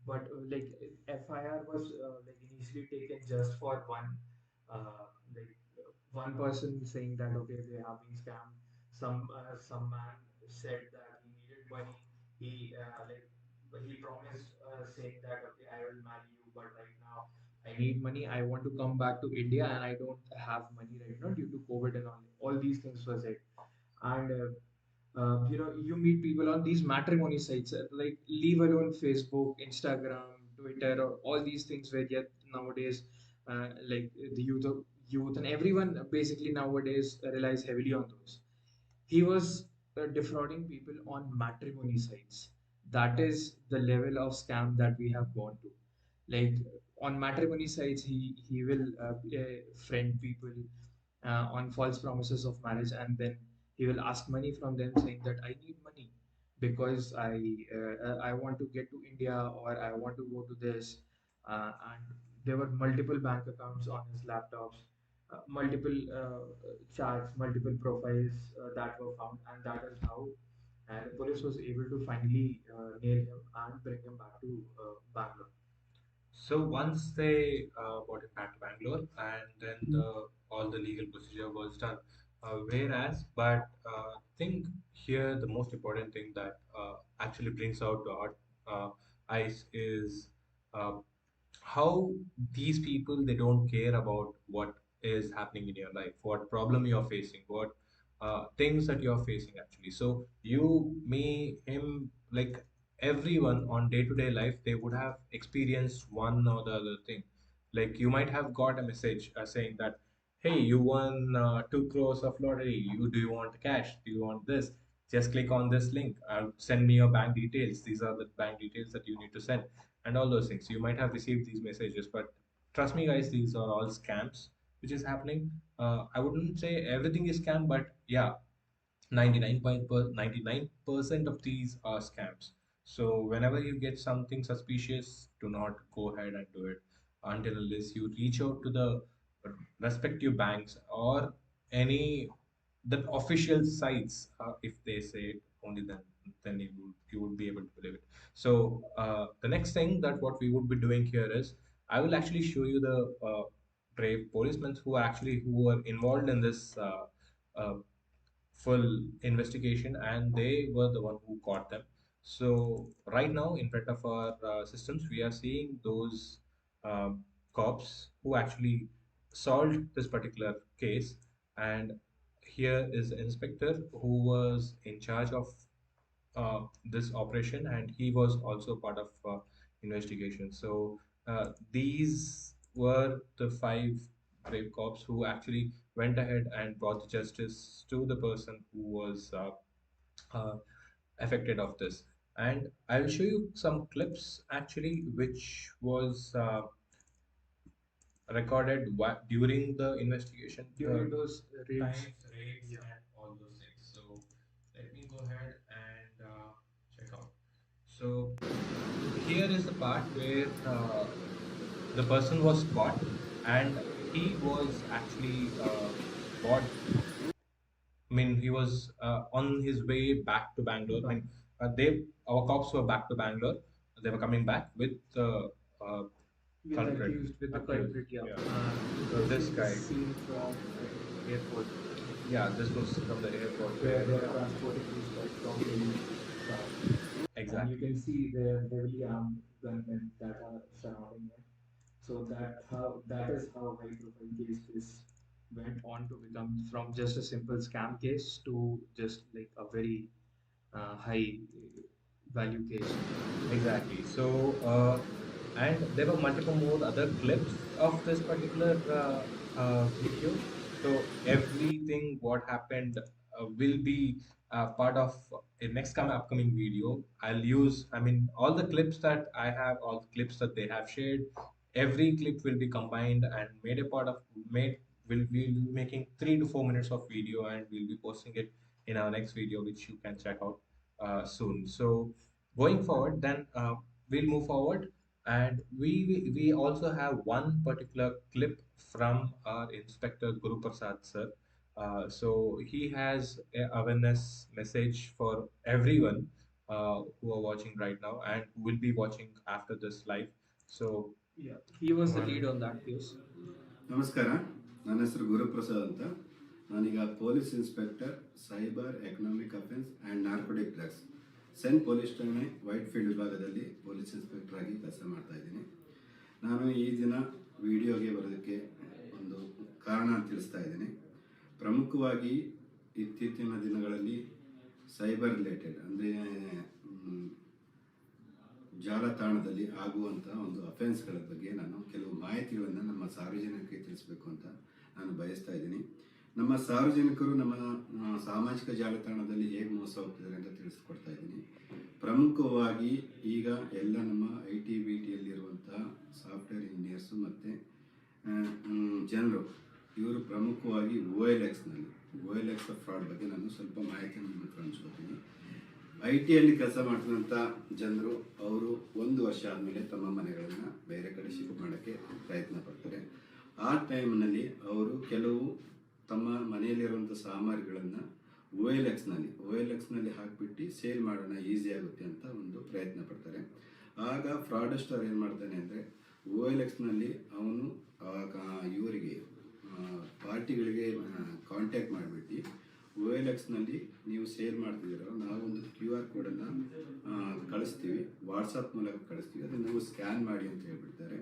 but like FIR was like initially taken just for one, like one person saying that okay, they have been scammed. Some man said that he needed money. He like he promised saying that okay, I will marry you, but right now I need money. I want to come back to India, and I don't have money right now due to COVID and all these things was it. And you meet people on these matrimony sites, like leave alone Facebook, Instagram, Twitter, or all these things where yet nowadays, like the youth and everyone basically nowadays relies heavily on those. He was defrauding people on matrimony sites. That is the level of scam that we have gone to. Like on matrimony sites, he will friend people on false promises of marriage, and then he will ask money from them, saying that I need money because I want to get to India, or I want to go to this, and there were multiple bank accounts on his laptops, multiple chats, multiple profiles that were found, and that is how the police was able to finally nail him and bring him back to Bangalore. So once they brought it back to Bangalore, and then all the legal procedure was done. Whereas, but think here the most important thing that actually brings out to our eyes is uh, how these people, they don't care about what is happening in your life, what problem you're facing, what things that you're facing actually. So you, me, him, like everyone on day-to-day life, they would have experienced one or the other thing. Like you might have got a message saying that, hey, you won 2 crores of lottery, do you want cash, do you want this, just click on this link, send me your bank details, these are the bank details that you need to send, and all those things. You might have received these messages, but trust me, guys, these are all scams which is happening. I wouldn't say everything is scam, but yeah, 99% of these are scams. So whenever you get something suspicious, do not go ahead and do it until unless you reach out to the respective banks or any the official sites. If they say it, only then you would be able to believe it. So the next thing that what we would be doing here is I will actually show you the brave policemen who were involved in this uh, full investigation, and they were the one who caught them. So right now in front of our systems we are seeing those um, cops who actually solved this particular case, and here is the inspector who was in charge of this operation, and he was also part of investigation. So these were the five brave cops who actually went ahead and brought the justice to the person who was uh, affected of this. And I'll show you some clips actually, which was recorded during the investigation, During those raids. raids, Yeah. and all those things. So let me go ahead and check out. So here is the part where the person was caught, and he was actually bought. I mean, he was on his way back to Bangalore. I mean, our cops were back to Bangalore. They were coming back with uh, With the culprit. accused, with the Accused. culprit, yeah. Yeah. So This this is the guy, scene from airport yeah, this was from the airport where where, they are transporting these guys from Delhi to Bangalore. And you exactly. can see the heavily armed gunmen that are surrounding him. So that is how high profile case this went on to become from just a simple scam case to just like a very high value case. Exactly. So, and there were multiple more other clips of this particular video. So everything what happened will be part of a next upcoming video. I'll use, I mean, all the clips that I have, all the clips that they have shared, every clip will be combined and made a part of made. Will be making 3 to 4 minutes of video, and we'll be posting it in our next video, which you can check out soon. So going forward, then we'll move forward, and we also have one particular clip from our inspector Guru Prasad sir. So he has a awareness message for everyone who are watching right now and who will be watching after this live. So Yeah, he was the one. lead on that case. ನಮಸ್ಕಾರ, ನನ್ನ ಹೆಸರು ಗುರುಪ್ರಸಾದ್ ಅಂತ. ನಾನೀಗ police inspector cyber economic offence and narcotic drugs ಸೆಂಟ್ police ಠಾಣೆ Whitefield ವಿಭಾಗದಲ್ಲಿ police inspector ಆಗಿ ಕೆಲಸ ಮಾಡ್ತಾ ಇದ್ದೀನಿ. ನಾನು ಈ ದಿನ ವಿಡಿಯೋಗೆ ಬರೋದಕ್ಕೆ ಒಂದು ಕಾರಣ ತಿಳಿಸ್ತಾ ಇದ್ದೀನಿ. ಪ್ರಮುಖವಾಗಿ ಇತ್ತೀಚಿನ ದಿನಗಳಲ್ಲಿ ಸೈಬರ್ ರಿಲೇಟೆಡ್ ಅಂದರೆ ಜಾಲತಾಣದಲ್ಲಿ ಆಗುವಂಥ ಒಂದು ಅಫೆನ್ಸ್ಗಳ ಬಗ್ಗೆ ನಾನು ಕೆಲವು ಮಾಹಿತಿಗಳನ್ನು ನಮ್ಮ ಸಾರ್ವಜನಿಕರಿಗೆ ತಿಳಿಸಬೇಕು ಅಂತ ನಾನು ಬಯಸ್ತಾ ಇದ್ದೀನಿ. ನಮ್ಮ ಸಾರ್ವಜನಿಕರು ನಮ್ಮ ಸಾಮಾಜಿಕ ಜಾಲತಾಣದಲ್ಲಿ ಹೇಗೆ ಮೋಸ ಹೋಗ್ತಿದ್ದಾರೆ ಅಂತ ತಿಳಿಸ್ಕೊಡ್ತಾ ಇದ್ದೀನಿ. ಪ್ರಮುಖವಾಗಿ ಈಗ ಎಲ್ಲ ನಮ್ಮ IT BTಯಲ್ಲಿರುವಂಥ ಸಾಫ್ಟ್ವೇರ್ ಇಂಜಿನಿಯರ್ಸು ಮತ್ತು ಜನರು ಇವರು ಪ್ರಮುಖವಾಗಿ OLX ಫ್ರಾಡ್ ಬಗ್ಗೆ ನಾನು ಸ್ವಲ್ಪ ಮಾಹಿತಿಯನ್ನು ನಿಮ್ಮ ಹತ್ರ ಹಂಚ್ಕೊತೀನಿ. IT ಕೆಲಸ ಮಾಡ್ತಿದ್ದಂಥ ಜನರು ಅವರು 1 ವರ್ಷ ಆದಮೇಲೆ ತಮ್ಮ ಮನೆಗಳನ್ನು ಬೇರೆ ಕಡೆ ಶಿಫ್ಟ್ ಮಾಡೋಕ್ಕೆ ಪ್ರಯತ್ನ ಪಡ್ತಾರೆ. ಆ ಟೈಮ್ನಲ್ಲಿ ಅವರು ಕೆಲವು ತಮ್ಮ ಮನೆಯಲ್ಲಿರುವಂಥ ಸಾಮಗ್ರಿಗಳನ್ನು OLXನಲ್ಲಿ ಹಾಕಿಬಿಟ್ಟು ಸೇಲ್ ಮಾಡೋಣ, ಈಸಿ ಆಗುತ್ತೆ ಅಂತ ಒಂದು ಪ್ರಯತ್ನ ಪಡ್ತಾರೆ. ಆಗ ಫ್ರಾಡಸ್ಟರ್ ಏನು ಮಾಡ್ತಾನೆ ಅಂದರೆ OLXನಲ್ಲಿ ಅವನು ಇವರಿಗೆ ಪಾರ್ಟಿಗಳಿಗೆ ಕಾಂಟ್ಯಾಕ್ಟ್ ಮಾಡಿಬಿಟ್ಟು OLXನಲ್ಲಿ ನೀವು ಸೇಲ್ ಮಾಡ್ತಿದ್ದೀರೋ ನಾವೊಂದು QR ಕೋಡನ್ನು ಕಳಿಸ್ತೀವಿ, ವಾಟ್ಸಪ್ ಮೂಲಕ ಕಳಿಸ್ತೀವಿ, ಅದನ್ನು ನೀವು ಸ್ಕ್ಯಾನ್ ಮಾಡಿ ಅಂತ ಹೇಳ್ಬಿಡ್ತಾರೆ.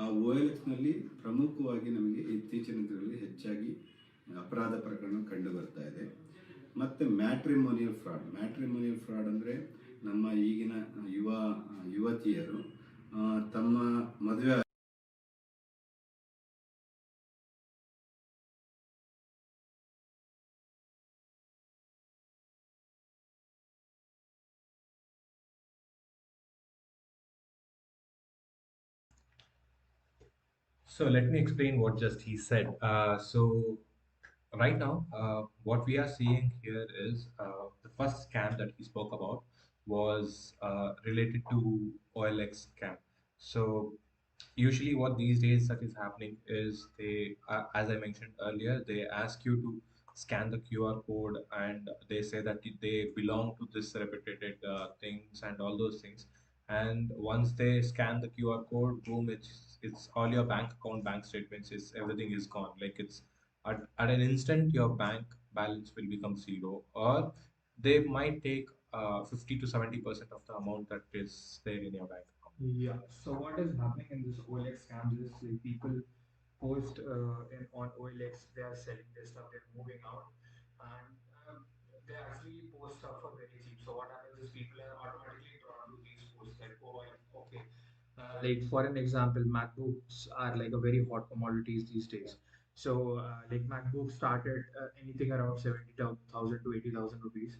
ಆ OLXನಲ್ಲಿ ಪ್ರಮುಖವಾಗಿ ನಮಗೆ ಇತ್ತೀಚಿನ ದಿನಗಳಲ್ಲಿ ಹೆಚ್ಚಾಗಿ ಅಪರಾಧ ಪ್ರಕರಣ ಕಂಡು ಬರ್ತಾ ಇದೆ. ಮತ್ತು ಮ್ಯಾಟ್ರಿಮೋನಿಯಲ್ ಫ್ರಾಡ್ ಅಂದರೆ ನಮ್ಮ ಈಗಿನ ಯುವತಿಯರು ತಮ್ಮ ಮದುವೆ So let me explain what just he said. So right now, what we are seeing here is the first scam that he spoke about was related to OLX scam. So usually what these days that is happening is they, as I mentioned earlier, they ask you to scan the QR code and they say that they belong to this reputed things and all those things. And once they scan the QR code, boom, it's all your bank account, bank statements, is everything is gone. Like it's at an instant your bank balance will become zero, or they might take 50 to 70% of the amount that is there in your bank account. Yeah. So what is happening in this OLX scams is like people post on OLX, they are selling their stuff, they're moving out, and they actually post stuff for very cheap. So what happens is people are automatically drawn to these posts like, oh, okay. Like for an example, MacBooks are like a very hot commodities these days. So like MacBooks started anything around 70,000 to 80,000 rupees,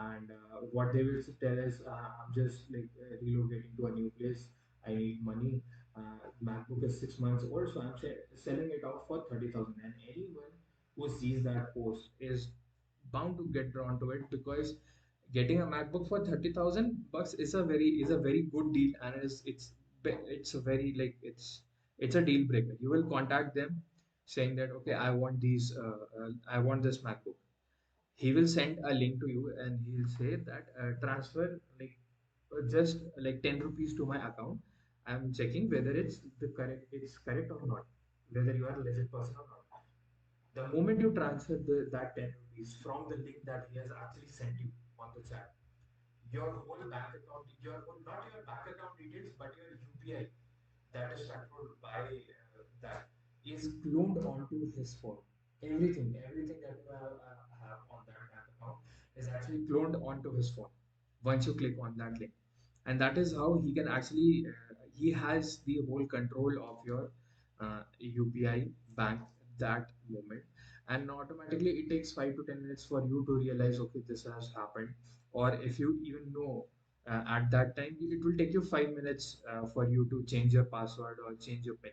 and what they will tell is, I'm just like relocating to a new place. I need money. MacBook is 6 months old, so I'm selling it off for 30,000. And anyone who sees that post is bound to get drawn to it, because getting a MacBook for 30,000 bucks is a very good deal, and it's a very like it's a deal breaker. You will contact them saying that, okay, I want I want this MacBook. He will send a link to you and he'll say that transfer like just like 10 rupees to my account. I'm checking whether it's correct or not, whether you are a legit person or not. The moment you transfer that 10 rupees from the link that he has actually sent you on the chat, your whole bank account, not your bank account details, but your UPI that is controlled by that is cloned onto his phone. Everything that you have on that bank account is actually cloned onto his phone once you click on that link. And that is how he can actually, he has the whole control of your UPI bank that moment. And automatically it takes 5 to 10 minutes for you to realize, okay, this has happened. Or if you even know at that time, it will take you 5 minutes for you to change your password or change your pin.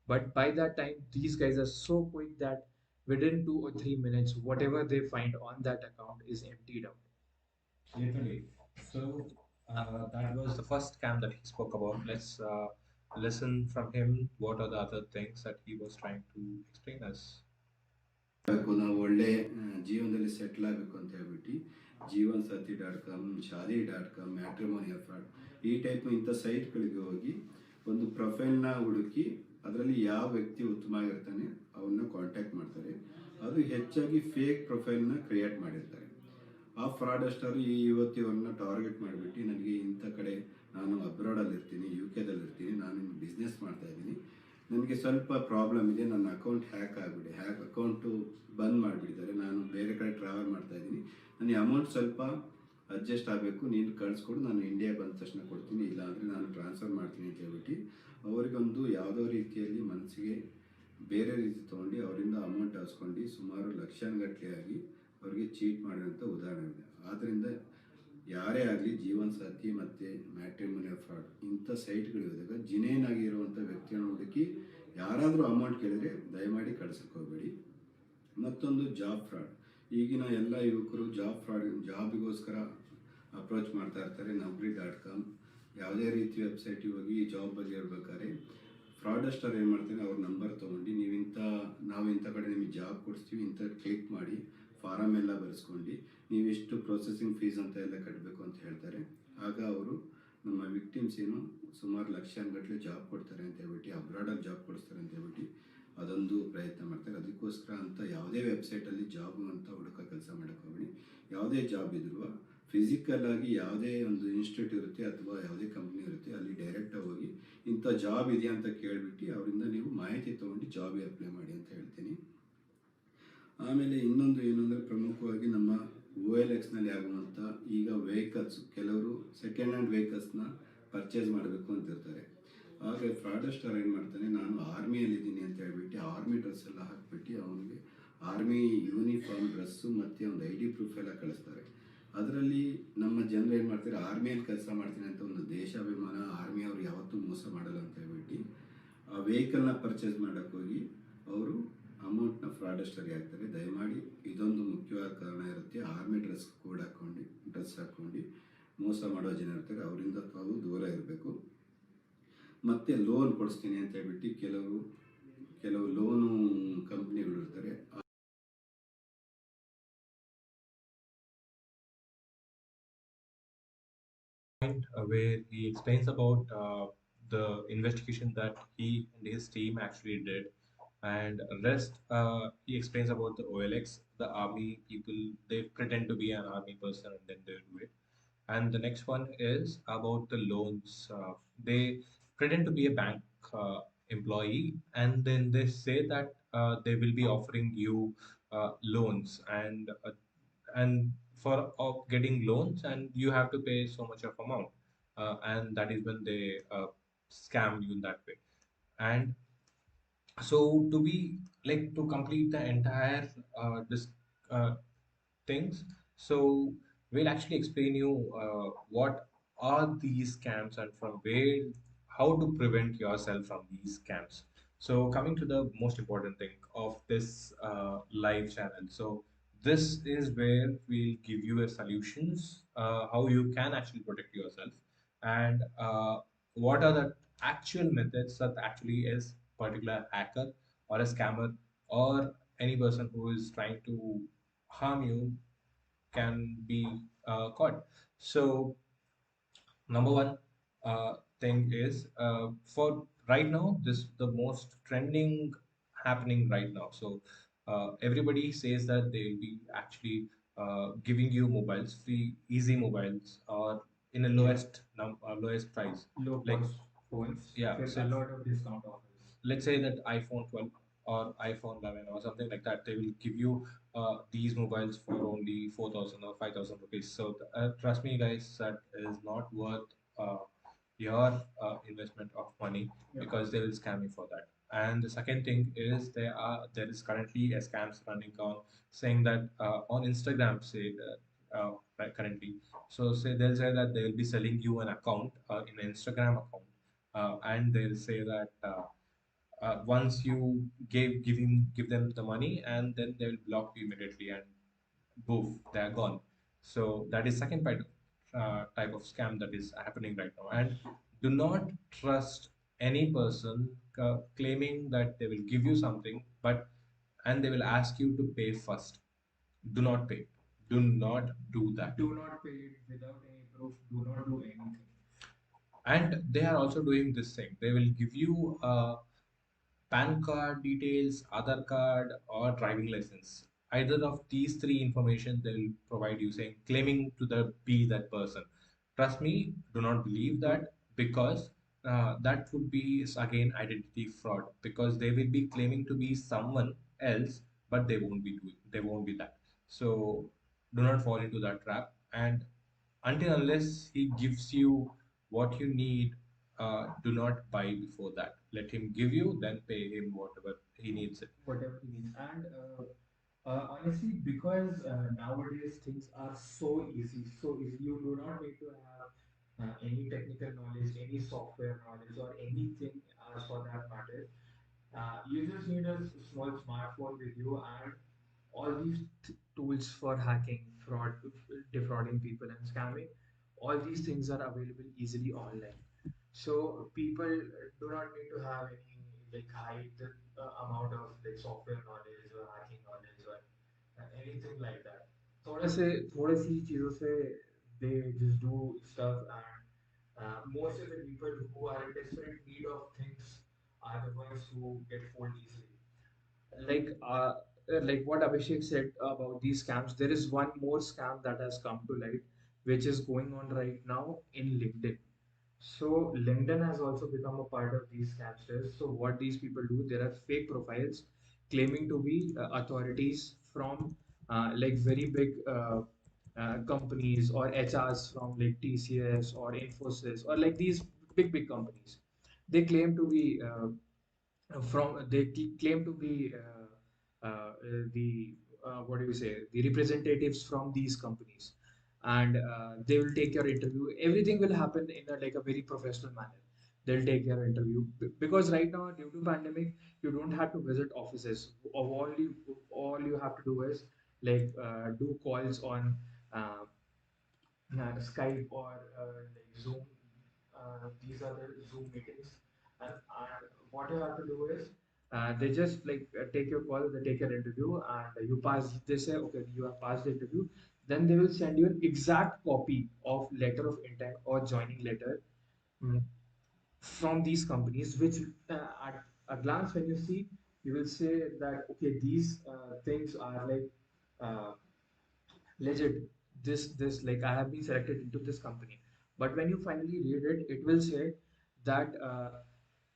But by that time, these guys are so quick that within 2 or 3 minutes, whatever they find on that account is emptied out. Literally. So that was the first scam that he spoke about. Let's listen from him. What are the other things that he was trying to explain us? ನಾವು ಒಳ್ಳೆ ಜೀವನದಲ್ಲಿ settle ಆಗಬೇಕು ಅಂತ ಹೇಳ್ಬಿಟ್ಟು JeevanSathi.com, Shaadi.com, matrimonial fraud ಈ type ಇಂಥ ಸೈಟ್ಗಳಿಗೆ ಹೋಗಿ ಒಂದು ಪ್ರೊಫೈಲ್ನ ಹುಡುಕಿ ಅದರಲ್ಲಿ ಯಾವ ವ್ಯಕ್ತಿ ಉತ್ತಮವಾಗಿರ್ತಾನೆ ಅವನ್ನ ಕಾಂಟ್ಯಾಕ್ಟ್ ಮಾಡ್ತಾರೆ. ಅದು ಹೆಚ್ಚಾಗಿ ಫೇಕ್ ಪ್ರೊಫೈಲ್ನ ಕ್ರಿಯೇಟ್ ಮಾಡಿರ್ತಾರೆ. ಆ ಫ್ರಾಡಸ್ಟರು ಈ ಯುವತಿಯವ್ರನ್ನ ಟಾರ್ಗೆಟ್ ಮಾಡಿಬಿಟ್ಟು ನನಗೆ ಇಂಥ ಕಡೆ ನಾನು ಅಬ್ರಾಡಲ್ಲಿ ಇರ್ತೀನಿ, UK ಇರ್ತೀನಿ, ನಾನು ಬಿಸ್ನೆಸ್ ಮಾಡ್ತಾ ಇದ್ದೀನಿ, ನನಗೆ ಸ್ವಲ್ಪ ಪ್ರಾಬ್ಲಮ್ ಇದೆ, ನನ್ನ ಅಕೌಂಟ್ ಹ್ಯಾಕ್ ಅಕೌಂಟು ಬಂದ್ ಮಾಡಿಬಿಟ್ಟಿದ್ದಾರೆ, ನಾನು ಬೇರೆ ಕಡೆ ಟ್ರಾವೆಲ್ ಮಾಡ್ತಾ ಇದ್ದೀನಿ, ನನಗೆ ಅಮೌಂಟ್ ಸ್ವಲ್ಪ ಅಡ್ಜಸ್ಟ್ ಆಗಬೇಕು, ನೀನು ಕಳಿಸ್ಕೊಡು, ನಾನು ಇಂಡಿಯಾ ಬಂದ ತಕ್ಷಣ ಕೊಡ್ತೀನಿ, ಇಲ್ಲಾಂದರೆ ನಾನು ಟ್ರಾನ್ಸ್ಫರ್ ಮಾಡ್ತೀನಿ ಅಂತ ಹೇಳ್ಬಿಟ್ಟು ಅವರಿಗೊಂದು ಯಾವುದೋ ರೀತಿಯಲ್ಲಿ ಮನಸ್ಸಿಗೆ ಬೇರೆ ರೀತಿ ತೊಗೊಂಡು ಅವರಿಂದ ಅಮೌಂಟ್ ಹಾಸ್ಕೊಂಡು ಸುಮಾರು ಲಕ್ಷಾನುಗಟ್ಟಲೆ ಆಗಿ ಅವರಿಗೆ ಚೀಟ್ ಮಾಡಿರೋಂಥ ಉದಾಹರಣೆ ಇದೆ. ಆದ್ದರಿಂದ ಯಾರೇ ಆಗಲಿ ಜೀವನ ಸಾಥಿ ಮತ್ತು ಮ್ಯಾಟ್ರಿಮೋನಿಯಲ್ ಫ್ರಾಡ್ ಇಂಥ ಸೈಟ್ಗಳಿರುವಾಗ ಜಿನೇನ್ ಆಗಿರುವಂಥ ವ್ಯಕ್ತಿಯನ್ನು ಹುಡುಕಿ ಯಾರಾದರೂ ಅಮೌಂಟ್ ಕೇಳಿದರೆ ದಯಮಾಡಿ ಕಳ್ಸಕ್ಕೆ ಹೋಗಬೇಡಿ. ಮತ್ತೊಂದು ಜಾಬ್ ಫ್ರಾಡ್. ಈಗಿನ ಎಲ್ಲ ಯುವಕರು ಜಾಬಿಗೋಸ್ಕರ ಅಪ್ರೋಚ್ ಮಾಡ್ತಾ ಇರ್ತಾರೆ. Naukri.com ಯಾವುದೇ ರೀತಿ ವೆಬ್ಸೈಟಿಗೆ ಹೋಗಿ ಜಾಬ್ ಬಗ್ಗೆ ಹೇಳ್ಬೇಕಾದ್ರೆ ಫ್ರಾಡಸ್ಟರ್ ಏನು ಮಾಡ್ತಾರೆ, ಅವ್ರ ನಂಬರ್ ತೊಗೊಂಡು ನಾವು ಇಂಥ ಕಡೆ ನಿಮಗೆ ಜಾಬ್ ಕೊಡಿಸ್ತೀವಿ, ಇಂಥ ಕ್ಲಿಕ್ ಮಾಡಿ ಫಾರಮ್ ಎಲ್ಲ ಬರೆಸ್ಕೊಂಡು ನೀವಿಷ್ಟು ಪ್ರೊಸೆಸಿಂಗ್ ಫೀಸ್ ಅಂತ ಎಲ್ಲ ಕಟ್ಟಬೇಕು ಅಂತ ಹೇಳ್ತಾರೆ. ಆಗ ಅವರು ನಮ್ಮ ವಿಕ್ಟಿಮ್ಸ್ ಏನು ಸುಮಾರು ಲಕ್ಷಾನುಗಟ್ಟಲೆ ಜಾಬ್ ಕೊಡ್ತಾರೆ ಅಂತ ಹೇಳ್ಬಿಟ್ಟು, ಅಬ್ರಾಡಲ್ಲಿ ಜಾಬ್ ಕೊಡಿಸ್ತಾರೆ ಅಂತ ಹೇಳ್ಬಿಟ್ಟು ಅದೊಂದು ಪ್ರಯತ್ನ ಮಾಡ್ತಾರೆ. ಅದಕ್ಕೋಸ್ಕರ ಅಂತ ಯಾವುದೇ ವೆಬ್ಸೈಟಲ್ಲಿ ಜಾಬು ಅಂತ ಹುಡುಕೋ ಕೆಲಸ ಮಾಡೋಕ್ಕೆ ಹೋಗ್ಬೇಡಿ. ಯಾವುದೇ ಜಾಬ್ ಇದ್ರೂ ಫಿಸಿಕಲ್ ಆಗಿ ಯಾವುದೇ ಒಂದು ಇನ್ಸ್ಟಿಟ್ಯೂಟ್ ಇರುತ್ತೆ ಅಥವಾ ಯಾವುದೇ ಕಂಪ್ನಿ ಇರುತ್ತೆ, ಅಲ್ಲಿ ಡೈರೆಕ್ಟಾಗಿ ಹೋಗಿ ಇಂಥ ಜಾಬ್ ಇದೆಯಾ ಅಂತ ಕೇಳಿಬಿಟ್ಟು ಅವರಿಂದ ನೀವು ಮಾಹಿತಿ ತೊಗೊಂಡು ಜಾಬಿಗೆ ಅಪ್ಲೈ ಮಾಡಿ ಅಂತ ಹೇಳ್ತೀನಿ. ಆಮೇಲೆ ಇನ್ನೊಂದು ಏನಂದರೆ, ಪ್ರಮುಖವಾಗಿ ನಮ್ಮ OLXನಲ್ಲಿ ಆಗುವಂಥ ಈಗ ವೆಹಿಕಲ್ಸ್, ಕೆಲವರು ಸೆಕೆಂಡ್ ಹ್ಯಾಂಡ್ ವೆಹಿಕಲ್ಸ್ನ ಪರ್ಚೇಸ್ ಮಾಡಬೇಕು ಅಂತಿರ್ತಾರೆ. ಆಗ ಫ್ರಾಡಸ್ಟರ್ ಏನು ಮಾಡ್ತಾನೆ, ನಾನು ಆರ್ಮಿಯಲ್ಲಿದ್ದೀನಿ ಅಂತ ಹೇಳ್ಬಿಟ್ಟು ಆರ್ಮಿ ಡ್ರೆಸ್ ಎಲ್ಲ ಹಾಕ್ಬಿಟ್ಟು ಅವನಿಗೆ ಆರ್ಮಿ ಯೂನಿಫಾರ್ಮ್ ಡ್ರೆಸ್ಸು ಮತ್ತು ಒಂದು ID ಪ್ರೂಫ್ ಎಲ್ಲ ಕಳಿಸ್ತಾರೆ. ಅದರಲ್ಲಿ ನಮ್ಮ ಜನರು ಏನು ಮಾಡ್ತಾರೆ, ಆರ್ಮಿಯಲ್ಲಿ ಕೆಲಸ ಮಾಡ್ತೀನಿ ಅಂತ ಒಂದು ದೇಶಾಭಿಮಾನ, ಆರ್ಮಿಯವರು ಯಾವತ್ತೂ ಮೋಸ ಮಾಡಲ್ಲ ಅಂತ ಹೇಳ್ಬಿಟ್ಟು ಆ ವೆಹಿಕಲ್ನ ಪರ್ಚೇಸ್ ಮಾಡೋಕ್ಕೋಗಿ ಅವರು ಅಮೌಂಟ್ನ ಫ್ರಾಡಸ್ಟರ್ಗೆ ಹಾಕ್ತಾರೆ. ದಯಮಾಡಿ ಇದೊಂದು ಮುಖ್ಯವಾದ ಕಾರಣ ಇರುತ್ತೆ. ಆರ್ಮಿ ಡ್ರೆಸ್ ಹಾಕ್ಕೊಂಡು ಮೋಸ ಮಾಡೋ ಜನ ಇರ್ತಾರೆ, ಅವರಿಂದ ತಾವು ದೂರ ಇರಬೇಕು. ಮತ್ತು ಲೋನ್ ಕೊಡಿಸ್ತೀನಿ ಅಂತ ಹೇಳ್ಬಿಟ್ಟು ಕೆಲವು ಲೋನು ಕಂಪ್ನಿಗಳು ಇರ್ತಾರೆ. Where he explains about the investigation that he and his team actually did, and rest he explains about the OLX, the army people. They pretend to be an army person and then they do it. And the next one is about the loans. They pretend to be a bank employee, and then they say that they will be offering you loans, and for getting loans, and you have to pay so much of amount, and that is when they scam you in that way. And so to be like to complete the entire this uh, things, so we'll actually explain you what are these scams and from where, how to prevent yourself from these scams. So coming to the most important thing of this live channel, so this is where we'll give you a solutions how you can actually protect yourself, and what are the actual methods that actually is particular hacker or a scammer or any person who is trying to harm you can be caught. So number one thing is for right now, this the most trending happening right now. So everybody says that they will be actually giving you mobiles, free easy mobiles, or in a lowest price, Low like cost phones yeah, with a so lot of discount offers. let's say that iPhone 12 or iPhone 11 or something like that, they will give you these mobiles for only 4,000 or 5,000 rupees. So trust me, guys, that is not worth your investment of money, Yeah. because they will scam you for that. And the second thing is there is currently a scams running on saying that on Instagram, say right, currently, so say they'll say that they will be selling you an account in an Instagram account, and they'll say that once you give them the money, and then they will block you immediately, and boom, they are gone. So that is second type of scam that is happening right now. And do not trust any person claiming that they will give you something, but and they will ask you to pay first. Do not pay. Do not do that. Do not pay it without any proof. Do not do anything. And they are also doing this thing. They will give you PAN card details, Aadhaar card, or driving license. Either of these three information they will provide you, saying claiming to be that person. Trust me, do not believe that, because that would be again identity fraud, because they will be claiming to be someone else, but they won't be that. So do not fall into that trap. And until unless he gives you what you need, do not buy before that. Let him give you, then pay him whatever he needs it. Whatever he needs. And honestly, because nowadays things are so easy, so easy, you do not need to have any technical knowledge, any software knowledge, or anything for that matter. You just need a small smartphone with you, and all these tools for hacking, fraud, defrauding people, and scamming. All these things are available easily online. So people do not need to have any like high amount of like software knowledge or hacking knowledge or anything like that. थोड़े सी चीज़ों से they just do stuff, and most of the people who are in desperate need of things are the ones who get fooled easily. Like like what Abhishek said about these scams, there is one more scam that has come to light, which is going on right now in LinkedIn. So LinkedIn has also become a part of these scamsters. So what these people do, there are fake profiles claiming to be authorities from like very big companies, or HRs from like TCS or Infosys, or like these big companies. They claim to be claim to be the what do you say, the representatives from these companies, and they will take your interview. Everything will happen in a, like a very professional manner. They'll take your interview because right now, due to pandemic, you don't have to visit offices. All you have to do is like do calls on uh, Skype or like Zoom. These are the Zoom meetings, and what you have to do is they just like take your call, they take your interview, and you pass. They say, okay, you have passed the interview. Then they will send you an exact copy of letter of intent or joining letter, mm, from these companies, which at a glance when you see, you will say that okay, these things are like. Legit, this like I have been selected into this company. But when you finally read it, it will say that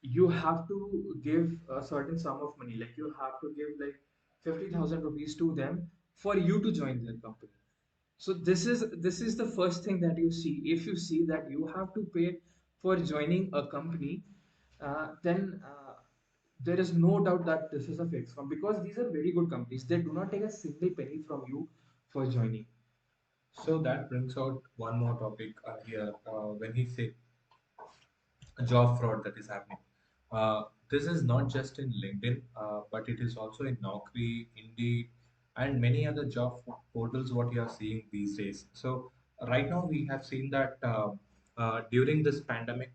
you have to give a certain sum of money, like you have to give like 50,000 rupees to them for you to join their company. So this is the first thing that you see. If you see that you have to pay for joining a company, then there is no doubt that this is a fake scam, because these are very good companies. They do not take a single penny from you for joining. So that brings out one more topic here, when he say job fraud that is happening. This is not just in LinkedIn, but it is also in Naukri, Indeed, and many other job portals. What you are seeing these days. So right now we have seen that during this pandemic,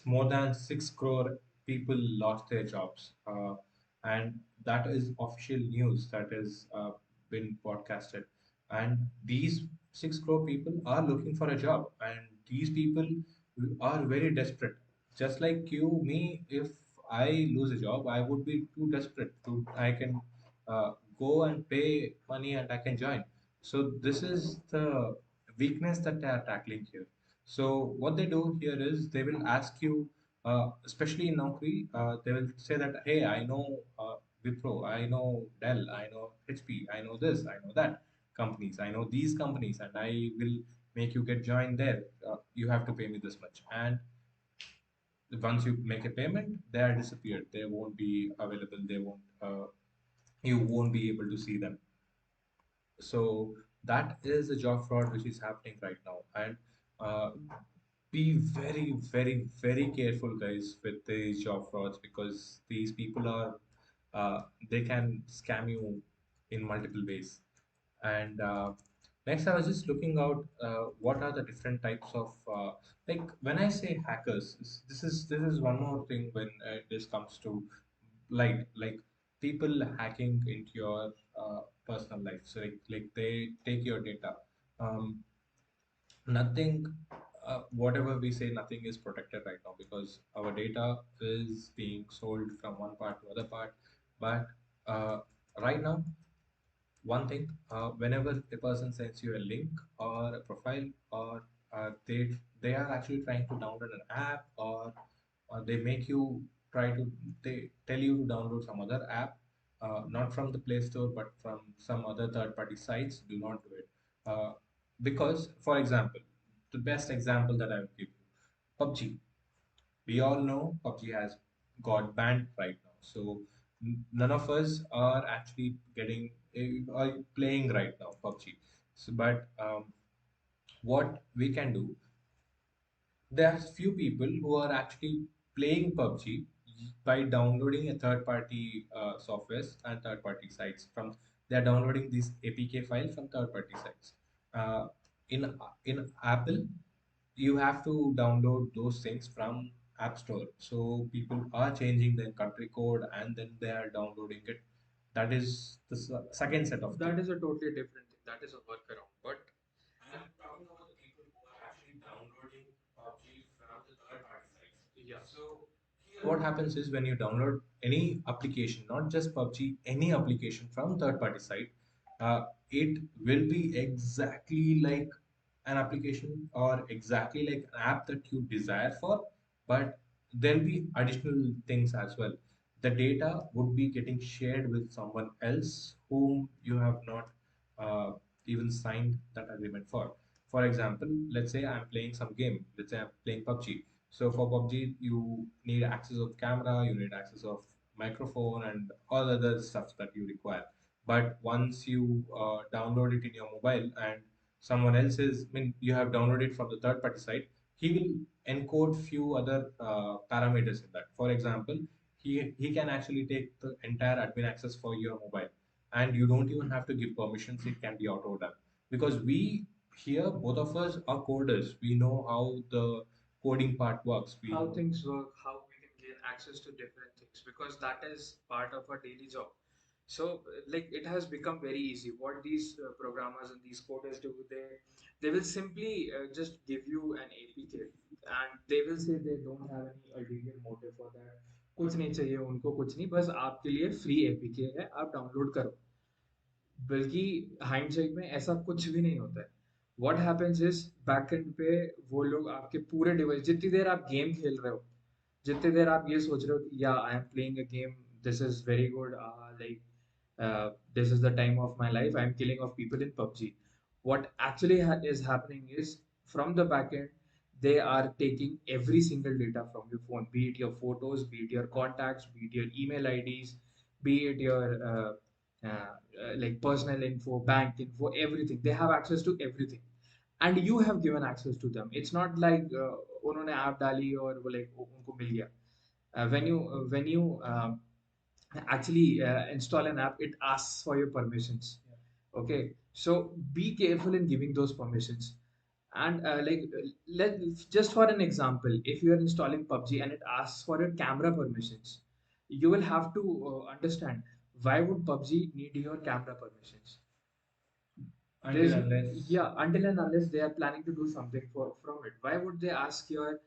more than 6 crore people lost their jobs, and that is official news that is been broadcasted. And these 6 crore people are looking for a job, and these people are very desperate. Just like you, me, if I lose a job, I would be too desperate to, I can go and pay money and I can join. So this is the weakness that they are tackling here. So what they do here is they will ask you, especially in Naukri, they will say that, hey, I know Wipro, I know Dell, I know HP, I know this, I know that companies, I know these companies, and I will make you get joined there. You have to pay me this much. And once you make a payment, they are disappeared. They won't be available. They won't. You won't be able to see them. So that is a job fraud which is happening right now. And uh, be very, very, very careful, guys, with these job frauds, because these people are they can scam you in multiple ways. And next, I was just looking out what are the different types of like when I say hackers, this is one more thing when this comes to like people hacking into your personal life. So like they take your data. Um, Nothing, whatever we say, nothing is protected right now because our data is being sold from one part to other part. But right now, one thing, whenever a person sends you a link or a profile or they are actually trying to download an app, or they make you try to they tell you to download some other app, not from the Play Store but from some other third party sites. Do not do it, because, for example, the best example that I will give you, PUBG. We all know PUBG has got banned right now. So none of us are actually getting are playing right now PUBG. So, but what we can do, there's few people who are actually playing PUBG by downloading a third-party softwares and third-party sites from. They are downloading these APK file from third-party sites. Uh, in Apple, you have to download those things from App Store. So people are changing their country code and then they are downloading it. That is the second set of That things. is a totally different thing. That is a workaround. But And talking about the people who are actually downloading PUBG from the third-party sites. yeah, So here, what happens is when you download any application, not just PUBG, any application from third-party site, it will be exactly like an application or exactly like an app that you desire for, but there'll be additional things as well. The data would be getting shared with someone else whom you have not uh, even signed that agreement for. For example, let's say I'm playing some game. Let's say I'm playing PUBG. So for PUBG, you need access of camera, you need access of microphone, and all other stuff that you require. But once you download it in your mobile and someone else is, I mean, you have downloaded from the third party site, he will encode few other parameters in that. For example, he can actually take the entire admin access for your mobile, and you don't even have to give permissions. It can be auto done because we here, both of us are coders. We know how the coding part works. We how know. things work, how we can gain access to different things, because that is part of our daily job. So, like, it has become very easy. What these programmers and these coders do, they will simply just give you an APK, and they will say they don't have any ulterior motive for that. कुछ नहीं चाहिए उनको, कुछ नहीं, बस आपके लिए free APK है, आप डाउनलोड करो। बल्कि हाइंडसाइट में ऐसा कुछ भी नहीं होता है। What happens is back and पे वो लोग आपके पूरे डिवाइस, जितनी देर आप गेम खेल रहे हो, जितनी देर आप ये सोच रहे हो कि या I am playing a game, this is very good, like this is the time of my life, I'm killing of people in PUBG. What actually is happening is, from the backend, they are taking every single data from your phone, be it your photos, be it your contacts, be it your email IDs, be it your like personal info, bank info, everything. They have access to everything, and you have given access to them. It's not like उन्होंने app डाली और वो like उनको मिल गया. When you actually install an app, it asks for your permissions. Okay, so be careful in giving those permissions. And let just for an example, if you are installing PUBG and it asks for your camera permissions, you will have to understand why would PUBG need your camera permissions. Until There's unless. Yeah, until and unless they are planning to do something for from it. Why would they ask your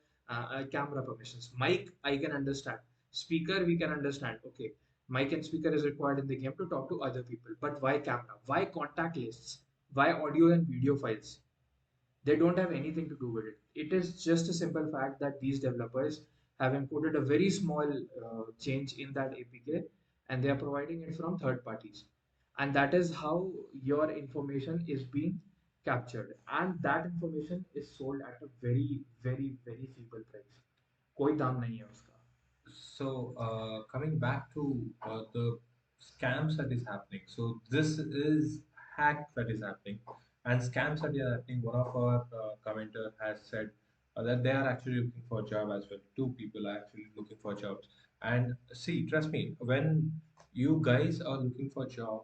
camera permissions? Mic, I can understand. Speaker, we can understand. Okay, mic and speaker is required in the game to talk to other people. But why camera? Why contact lists? Why audio and video files? They don't have anything to do with it. It is just a simple fact that these developers have encoded a very small change in that APK, and they are providing it from third parties. And that is how your information is being captured. And that information is sold at a very, very, very feeble price. कोई दाम नहीं है उसका. So, coming back to the scams that is happening. So, this is hack that is happening, and scams that are happening. One of our commenter has said that they are actually looking for a job as well. Two people are actually looking for jobs. And see, trust me, when you guys are looking for a job,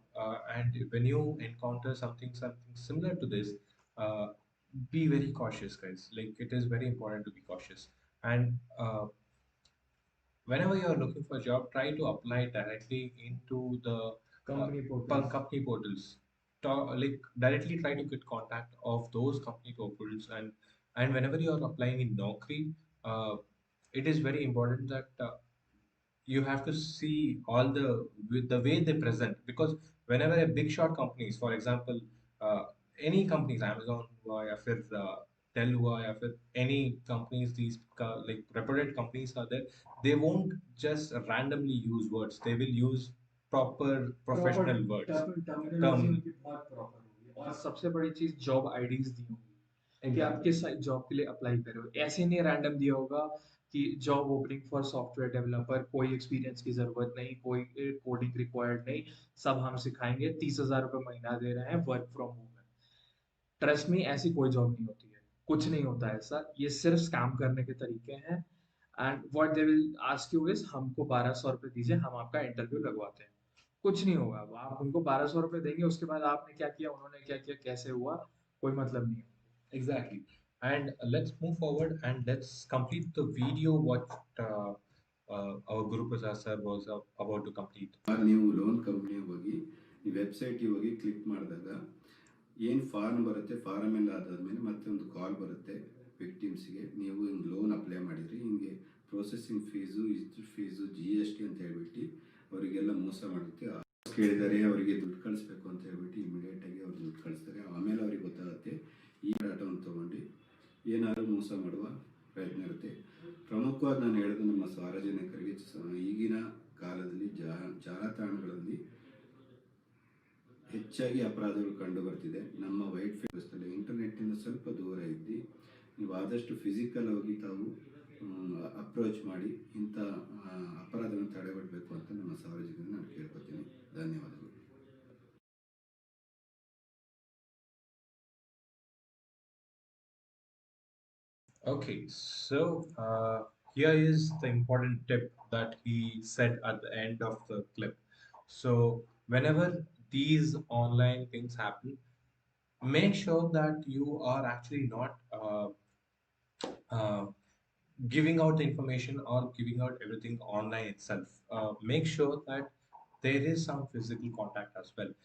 and when you encounter something similar to this, uh, be very cautious, guys. Like it is very important to be cautious. And whenever you are looking for a job, try to apply directly into the Company portals. company portals. Like directly try to get contact of those company portals, and whenever you are applying in Naukri, it is very important that you have to see all with the way they present, because whenever a big shot companies, for example, uh, any companies, Amazon, या फिर tell हुआ या फिर any companies, these like reputed companies are there, they won't just randomly use words, they will use proper professional words, terminology term. उनकी बहुत proper होगी। और सबसे बड़ी चीज जॉब आईडीज दी होंगी कि आप किस जॉब के लिए अप्लाई कर रहे हो। ऐसे नहीं रैंडम दिया होगा कि job opening for software developer, कोई एक्सपीरियंस की जरूरत नहीं, कोई कोडिंग रिक्वायर्ड नहीं, सब हम सिखाएंगे, 30,000 रुपये महीना दे रहे हैं, वर्क फ्रॉम होम है। ट्रस्ट में ऐसी कोई जॉब नहीं होती है, कुछ नहीं होता है ऐसा, ये सिर्फ स्कैम करने के तरीके हैं। And what they will ask you is हमको 1200 रुपये दीजिए, हम आपका इंटरव्यू लगवाते हैं। कुछ नहीं होगा, आप उनको 1200 रुपये देंगे, उसके बाद आपने क्या किया, उन्होंने क्या किया, कैसे हुआ, कोई मतलब नहीं है। Exactly. And let's move forward and let's complete the video what our Guru Prasad sir was about to complete. ನೀವು ಲೋನ್ ಕಂಪ್ನಿಗೆ ಹೋಗಿ ನೀವು ವೆಬ್ಸೈಟಿಗೆ ಹೋಗಿ ಕ್ಲಿಕ್ ಮಾಡಿದಾಗ ಏನು ಫಾರ್ಮ್ ಬರುತ್ತೆ, ಫಾರಮ್ ಎಲ್ಲ ಆದಾದ್ಮೇಲೆ ಮತ್ತೆ ಒಂದು ಕಾಲ್ ಬರುತ್ತೆ ವಿಕ್ಟಿಮ್ಸ್ಗೆ, ನೀವು ಹಿಂಗೆ ಲೋನ್ ಅಪ್ಲೈ ಮಾಡಿದ್ರಿ, ಹಿಂಗೆ ಪ್ರೊಸೆಸಿಂಗ್ ಫೀಸು, ಇಷ್ಟು ಫೀಸು, GST ಅಂತ ಹೇಳ್ಬಿಟ್ಟು ಅವರಿಗೆಲ್ಲ ಮೋಸ ಮಾಡುತ್ತೆ. ಕೇಳಿದರೆ ಅವರಿಗೆ ದುಡ್ಡು ಕಳಿಸ್ಬೇಕು ಅಂತ ಹೇಳ್ಬಿಟ್ಟು ಇಮಿಡಿಯೇಟಾಗಿ ಅವ್ರು ದುಡ್ಡು ಕಳಿಸ್ತಾರೆ. ಆಮೇಲೆ ಅವ್ರಿಗೆ ಗೊತ್ತಾಗುತ್ತೆ ಈ ಡಾಟಾವನ್ನು ತೊಗೊಂಡು ಏನಾದರೂ ಮೋಸ ಮಾಡುವ ಪ್ರಯತ್ನ ಇರುತ್ತೆ. ಪ್ರಮುಖವಾಗಿ ನಾನು ಹೇಳೋದು ನಮ್ಮ ಸಾರ್ವಜನಿಕರಿಗೆ ಈಗಿನ ಕಾಲದಲ್ಲಿ ಜಾಲತಾಣಗಳಲ್ಲಿ ಹೆಚ್ಚಾಗಿ ಅಪರಾಧಗಳು ಕಂಡು ಬರ್ತಿದೆ. ನಮ್ಮ ವೈಟ್ ಫೇಸ್ನಲ್ಲಿ ಇಂಟರ್ನೆಟ್ಟಿಂದ ಸ್ವಲ್ಪ ದೂರ ಇದ್ದು ನೀವು ಆದಷ್ಟು ಫಿಸಿಕಲ್ ಆಗಿ ತಾವು ಅಪ್ರೋಚ್ ಮಾಡಿ ಇಂಥ ಅಪರಾಧವನ್ನು ತಡೆಗಟ್ಟಬೇಕು ಅಂತ ನಮ್ಮ ಸಾರ್ವಜನಿಕರಿಗೆ ನಾನು ಕೇಳ್ಕೊತೀನಿ. ಧನ್ಯವಾದಗಳು. Okay, so here is the important tip that he said at the end of the clip. So, whenever these online things happen, make sure that you are actually not uh, giving out the information or giving out everything online itself. Make sure that there is some physical contact as well,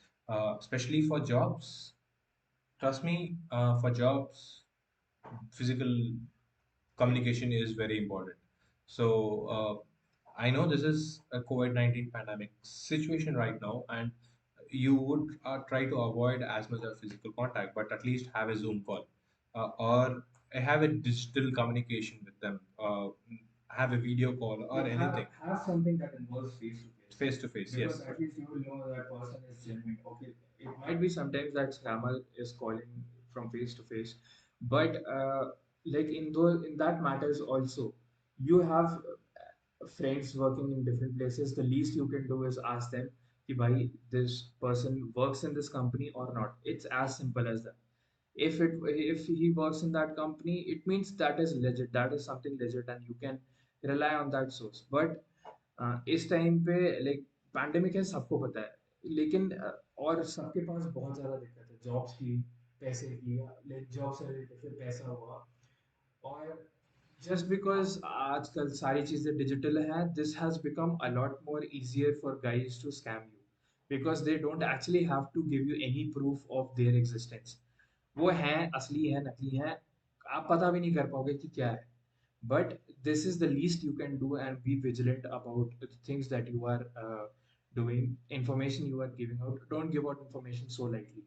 especially for jobs. Trust me, for jobs, physical communication is very important. So I know this is a COVID-19 pandemic situation right now, and you would try to avoid as much of physical contact, but at least have a Zoom call or have a digital communication with them, have a video call or anything. Have something that involves face to face. Face to face, yes. Because at least you will know that person is genuine. Okay, it might be sometimes that scammer is calling from face to face, but like in that matters also, you have friends working in different places. The least you can do is ask them, "Ki bhai, this person works in this company or not?" It's as simple as that. If he works in that company, it means that is legit, that is something legit, and you can rely on that source. But इस time पे like pandemic है, सबको पता है, लेकिन और सबके पास बहुत ज़्यादा दिक्कत है, जॉब्स की, पैसे की, लाइक जॉब से रिलेटेड फिर पैसा हुआ। और जस्ट बिकॉज आजकल सारी चीज़ें डिजिटल हैं, this has become a lot more easier for guys to scam you because they don't actually have to give you any proof of their existence. वो हैं, असली है, नकली है, आप पता भी नहीं कर पाओगे कि क्या है। But this is the least you can do, and be vigilant about the things that you are doing, information you are giving out. Don't give out information so lightly.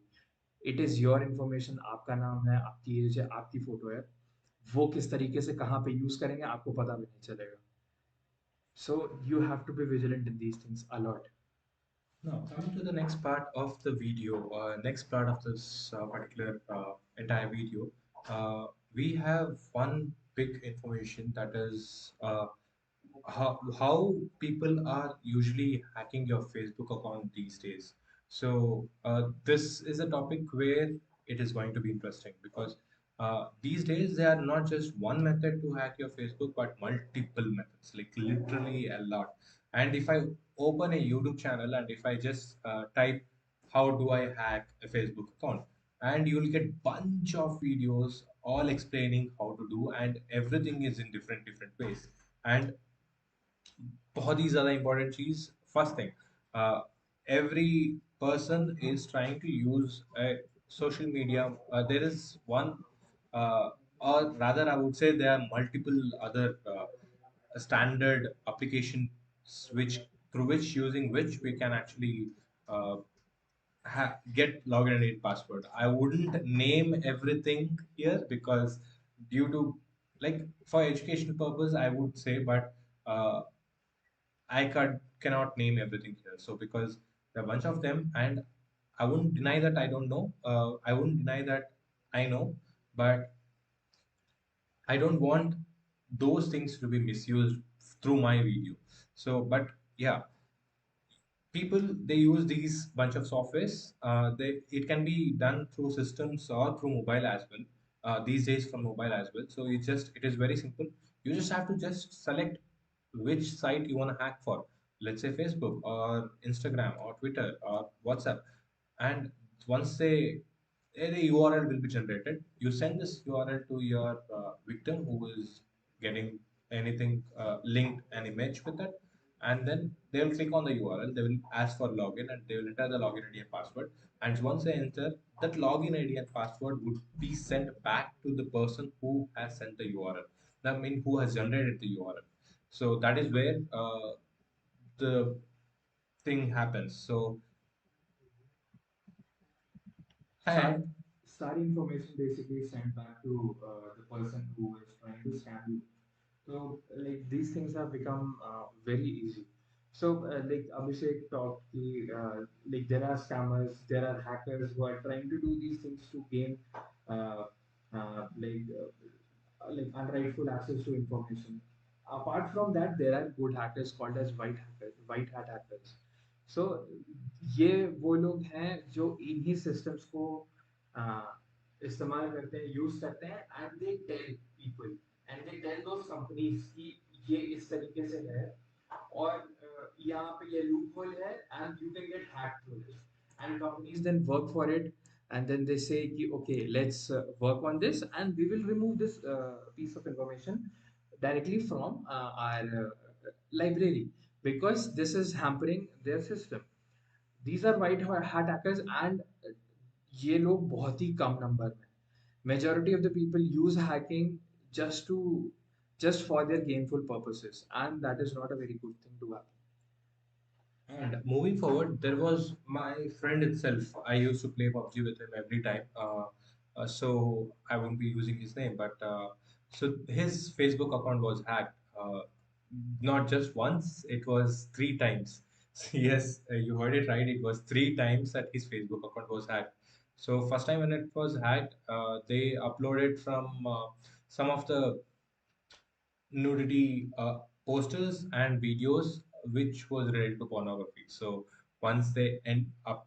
It is your information, आपका नाम है, आपकी as है, आपकी photo है, वो किस तरीके से कहाँ पे यूज करेंगे आपको पता भी नहीं चलेगा। So you have to be vigilant in these things a lot. Now, coming to the next part of the video, next part of this particular entire video, we have one big information, that is how people are usually hacking your Facebook account these days. So, this is a topic where it is going to be interesting because these days there are not just one method to hack your Facebook, but multiple methods, like literally a lot. And if I open a YouTube channel and if I just type how do I hack a Facebook account, and you'll get bunch of videos all explaining how to do, and everything is in different ways. And बहुत ही ज़्यादा important cheese, first thing, uh, every person is trying to use a social media. There is one, uh, or rather I would say there are multiple other standard applications which through which using which we can actually uh, get login and password. I wouldn't name everything here because due to, like, for educational purpose, I would say, but uh, cannot name everything here. So because there are a bunch of them, and I wouldn't deny that I don't know. I wouldn't deny that I know, but I don't want those things to be misused through my video. So, but yeah, people, they use these bunch of softwares. It can be done through systems or through mobile as well. These days from mobile as well. So it is very simple. You just have to just select which site you want to hack for. Let's say Facebook or Instagram or Twitter or WhatsApp. And once the URL will be generated, you send this URL to your victim who is getting anything linked, an image with it, and then they will click on the URL. They will ask for login, and they will enter the login ID and password. And once they enter, that login ID and password would be sent back to the person who has sent the URL. That means who has generated the URL. So that is where the thing happens. So, Sa- and Sari information basically sent back to the person who is trying to scam you. So, like these things have become very easy. So, like Abhishek talked, like there are scammers, there are hackers who are trying to do these things to gain, uh, like unrightful access to information. Apart from that, there are good hackers called as white hat hackers. So, ये वो लोग हैं जो इन्हीं systems को uh, इस्तेमाल करते हैं, यूज करते हैं, and they tell people and they tell those companies कि ये इस तरीके से है और यहाँ पे ये loophole है and you can get hacked through this, and companies then work for it, and then they say कि okay, let's work on this and we will remove this piece of information directly from our library because this is hampering their system. These are white hat hackers, and ये लोग बहुत ही कम number में, majority of the people use hacking just to just for their gainful purposes, and that is not a very good thing to happen. And moving forward, there was my friend itself. I used to play PUBG with him every time. So I won't be using his name, but so his Facebook account was hacked. Not just once, it was three times. Yes, you heard it right. It was three times that his Facebook account was hacked. So first time when it was hacked, they uploaded from some of the nudity posters and videos which was related to pornography. So once they end up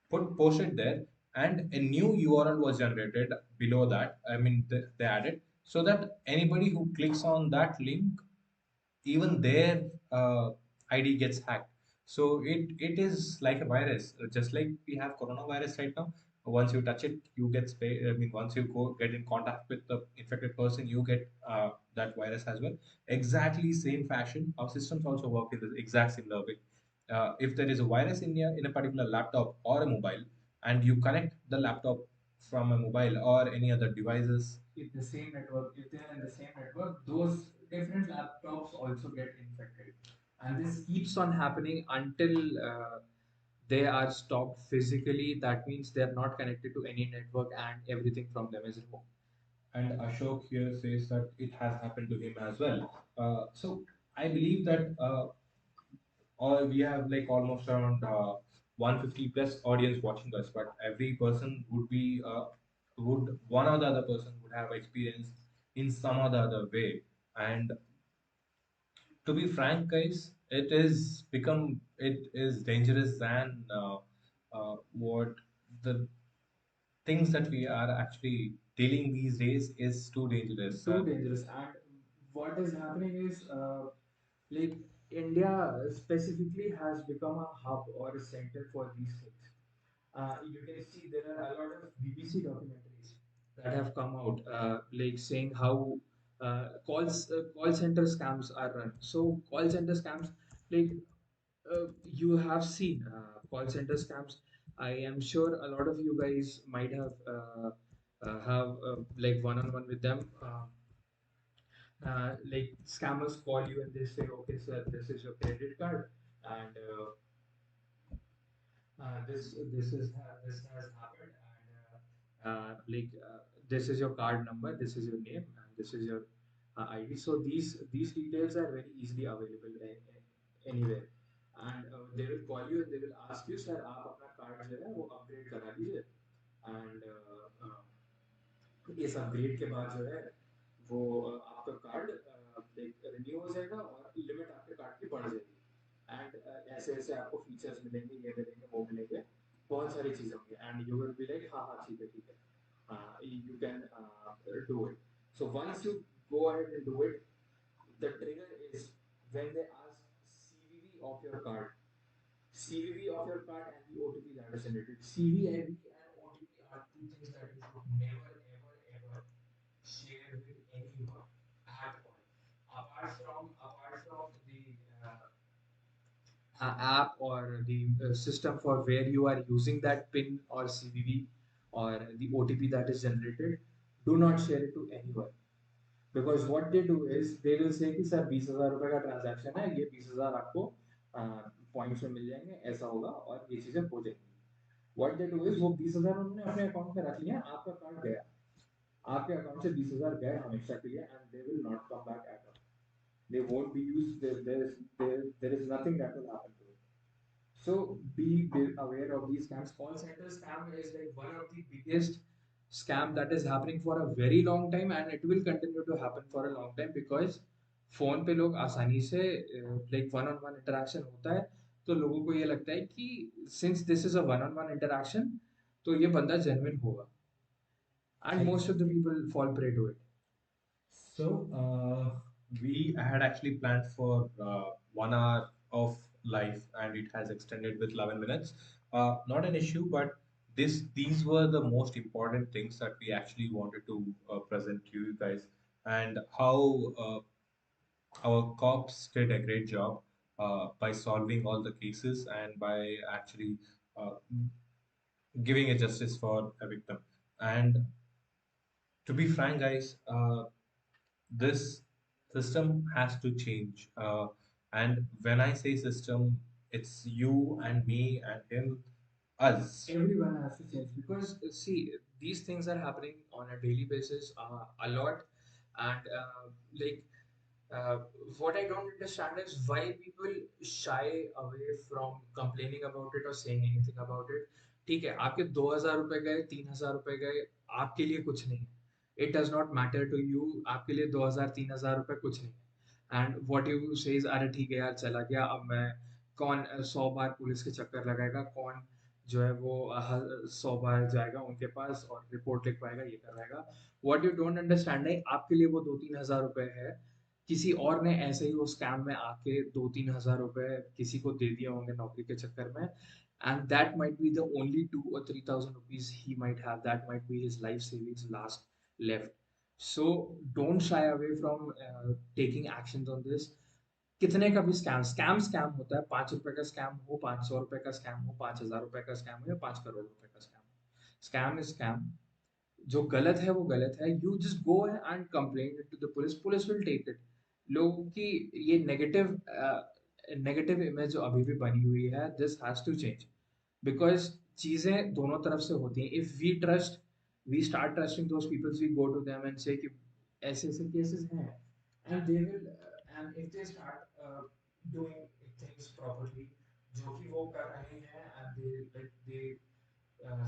posted there, and a new URL was generated below that. I mean, they added so that anybody who clicks on that link, even their ID gets hacked. So it is like a virus, just like we have coronavirus right now. Once you touch it, you get I mean, once you get in contact with the infected person, you get that virus as well. Exactly same fashion, our systems also work in the exact similar way. If there is a virus in a particular laptop or a mobile, and you connect the laptop from a mobile or any other devices, If the same network, if they are in the same network, those different laptops also get infected, and this keeps on happening until they are stopped physically. That means they are not connected to any network and everything from them is removed. and Ashok here says that it has happened to him as well. So I believe that or we have like almost around 150 plus audience watching us, but every person would be would one or the other person would have experience in some or the other way. And to be frank, guys, it is dangerous than what the things that we are actually dealing these days is too dangerous. Too dangerous. And what is happening is, like India specifically has become a hub or a center for these things. You can see there are a lot of BBC documentaries that have come out, like saying how call center scams are run. So call center scams, like you have seen call center scams. I am sure a lot of you guys might have like one-on-one with them. Like scammers call you and they say, okay, sir, this is your credit card, and this has happened, and this is your card number, this is your name, and this is your ID. So these details are very easily available anywhere. And they will call you and they will ask you, sir, आप अपना card जो है वो upgrade करा लीजिए। And इस upgrade के बाद जो है वो आपका कार्ड लाइक रिन्यू हो जाएगा और लिमिट आपके कार्ड की बढ़ जाएगी। एंड ऐसे ऐसे आपको फीचर्स मिलेंगे, ये मिलेंगे, वो मिलेंगे, बहुत सारी चीज़ें होंगी। And you will be like हाँ हाँ ठीक है ठीक है, you can do it. So once you go ahead and do it, the trigger is when they ask CVV of your card. CVV of your card and the OTP that is generated. CVV and OTP are two things that you should never, ever, ever share with anyone at all. Apart from the app or the system for where you are using that PIN or CVV or the OTP that is generated, do not share it to anyone. Because what they do is they will say कि sir 20,000 रुपए का transaction है, ये 20,000 आपको points में मिल जाएंगे, ऐसा होगा और ये चीजें हो जाएंगी। व्हाट दे डू इज वो 20,000 उन्होंने अपने अकाउंट में रख लिया, आपका कार्ड गया, आपके अकाउंट से 20,000 गए हमेशा के लिए, and they will not come back at all. They won't be used. There is nothing that will happen to it. So be aware of these scams. Call center scam is like one of the biggest scam that is happening for a very long time, and it will continue to happen for a long time because phone पे लोग आसानी से like one on one interaction होता है, तो लोगों को ये लगता है कि since this is a one on one interaction तो ये बंदा जेन्युइन होगा, and most of the people fall prey to it. So, we had actually planned for 1 hour of live, and it has extended with 11 minutes. Not an issue, but these were the most important things that we actually wanted to present to you guys, and how our cops did a great job by solving all the cases and by actually uh, giving a justice for a victim. And to be frank, guys, this system has to change. And when I say system, it's you and me and him, us. Everyone has to change because see, these things are happening on a daily basis, a lot. And like uh, what I don't understand is why people shy away from complaining about it or saying anything about it. ठीक है, आपके 2,000 रुपए गए, 3,000 रुपए गए, आपके लिए कुछ नहीं है। It does not matter to you, आपके लिए 2,000 3,000 रुपए कुछ नहीं है। And what you say is अरे ठीक है यार चला गया, अब मैं कौन 100 बार पुलिस के चक्कर लगाएगा, कौन जो है वो 100 बार जाएगा उनके पास और रिपोर्ट लिखवाएगा, ये करवाएगा। व्हाट यू डोंट अंडरस्टैंड है, आपके लिए वो 2-3 हज़ार रुपए है, किसी और ने ऐसे ही वो स्कैम में आके 2-3 हज़ार रुपए किसी को दे दिए होंगे नौकरी के चक्कर में, and that might be the only 2 or 3,000 rupees he might have, that might be his life savings last left. So don't shy away from taking actions on this. कितने का भी स्कैम स्कैम होता है, 5 रुपए का स्कैम हो, 500 रुपए का स्कैम हो, 5,000 रुपए का स्कैम हो या 5 करोड़ रुपए का स्कैम हो, स्कैम इज स्कैम। जो गलत है वो गलत है, you just go and complain it to the police, police will take it. लोगों की ये नेगेटिव इमेज जो अभी भी बनी हुई है, this has to change because चीजें दोनों तरफ से होती हैं। If we start trusting those peoples, we go to them and say कि ऐसे ऐसे केसेस हैं, and they will and if they start doing things properly जो कि वो कर रहे हैं, and they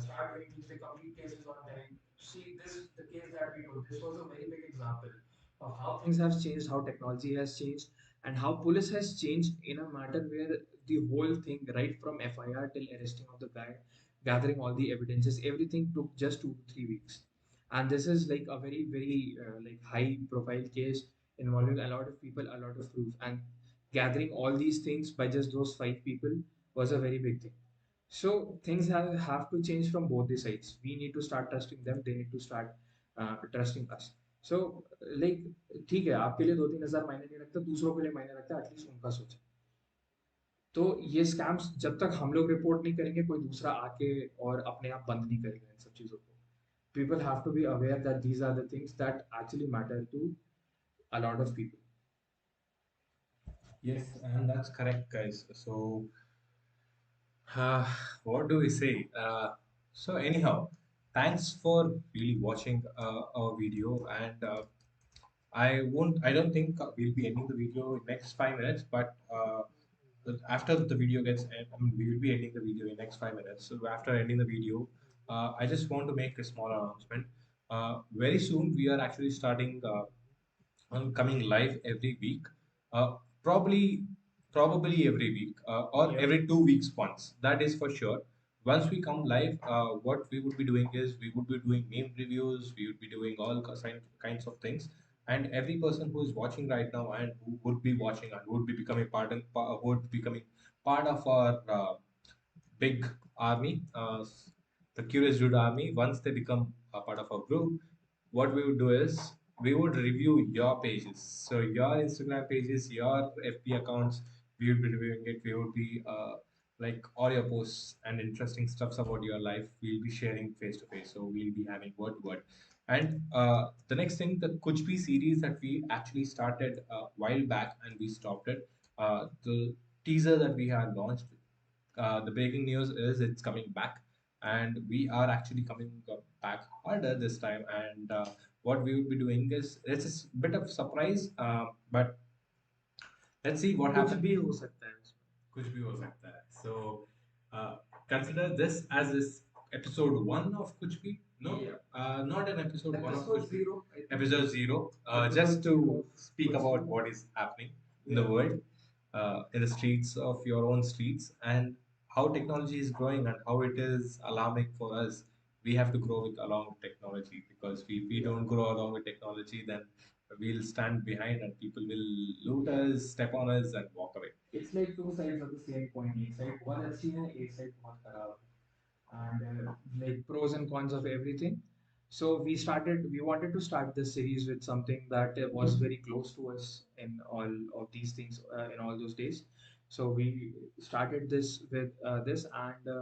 start doing things, they complete cases on time. See, the case that we took, this was a very big example of how things have changed, how technology has changed, and how police has changed in a matter where the whole thing, right from FIR till arresting of the guy, gathering all the evidences, everything took just 2 to 3 weeks. And this is like a very, very like high profile case involving a lot of people, a lot of proof, and gathering all these things by just those 5 people was a very big thing. So things have to change from both the sides. We need to start trusting them. They need to start trusting us. So like ठीक है, आपके लिए 2-3 हज़ार मायने नहीं रखता, दूसरों के लिए मायने रखता है, एटलीस्ट उनका सोचे। तो ये स्कैम्स जब तक हम लोग रिपोर्ट नहीं करेंगे, कोई दूसरा आके और अपने आप बंद नहीं करेगा इन सब चीज़ों को। People have to be aware that these are the things that actually matter to a lot of people. Yes, and that's correct, guys. So, uh, what do we say? So, anyhow, thanks for really watching our video, and I don't think we'll be ending the video in next 5 minutes, but after the video gets I mean, we will be ending the video in next 5 minutes. So after ending the video, I just want to make a small announcement. Very soon we are actually starting coming live every week, uh, probably probably every week, or Yep. every 2 weeks once. That is for sure. Once we come live, what we would be doing is we would be doing meme reviews. We would be doing all kinds of things. And every person who is watching right now and who would be watching and would be becoming would be becoming part of our big army, the Curious Dude army. Once they become a part of our group, what we would do is we would review your pages. So your Instagram pages, your FB accounts, we would be reviewing it. We would be like all your posts and interesting stuffs about your life. We'll be sharing face to face. So we'll be having word to word. And the next thing, the Kuchbi series that we actually started a while back and we stopped it. The teaser that we had launched, the breaking news is it's coming back, and we are actually coming back harder this time. And what we will be doing is it's a bit of surprise, but let's see what कुछ happens. भी हो सकता है उसमें. कुछ भी हो सकता है. So uh, consider this as is episode one of कुछ भी. No, Yeah. not an episode one of Episode कुछ भी. zero, I think. Episode zero, Episode just to zero of speak कुछ about भी. what is happening in the Yeah. world, in the streets of your own streets, and how technology is growing and how it is alarming for us. We have to grow with along with technology, because if we don't grow along with technology, then we'll stand behind and people will loot us, step on us, and walk away. It's like two sides of the same coin. एक side बहुत अच्छी है, एक side बहुत खराब है. And like pros and cons of everything. So we wanted to start this series with something that was very close to us in all of these things in all those days. So we started this with this, and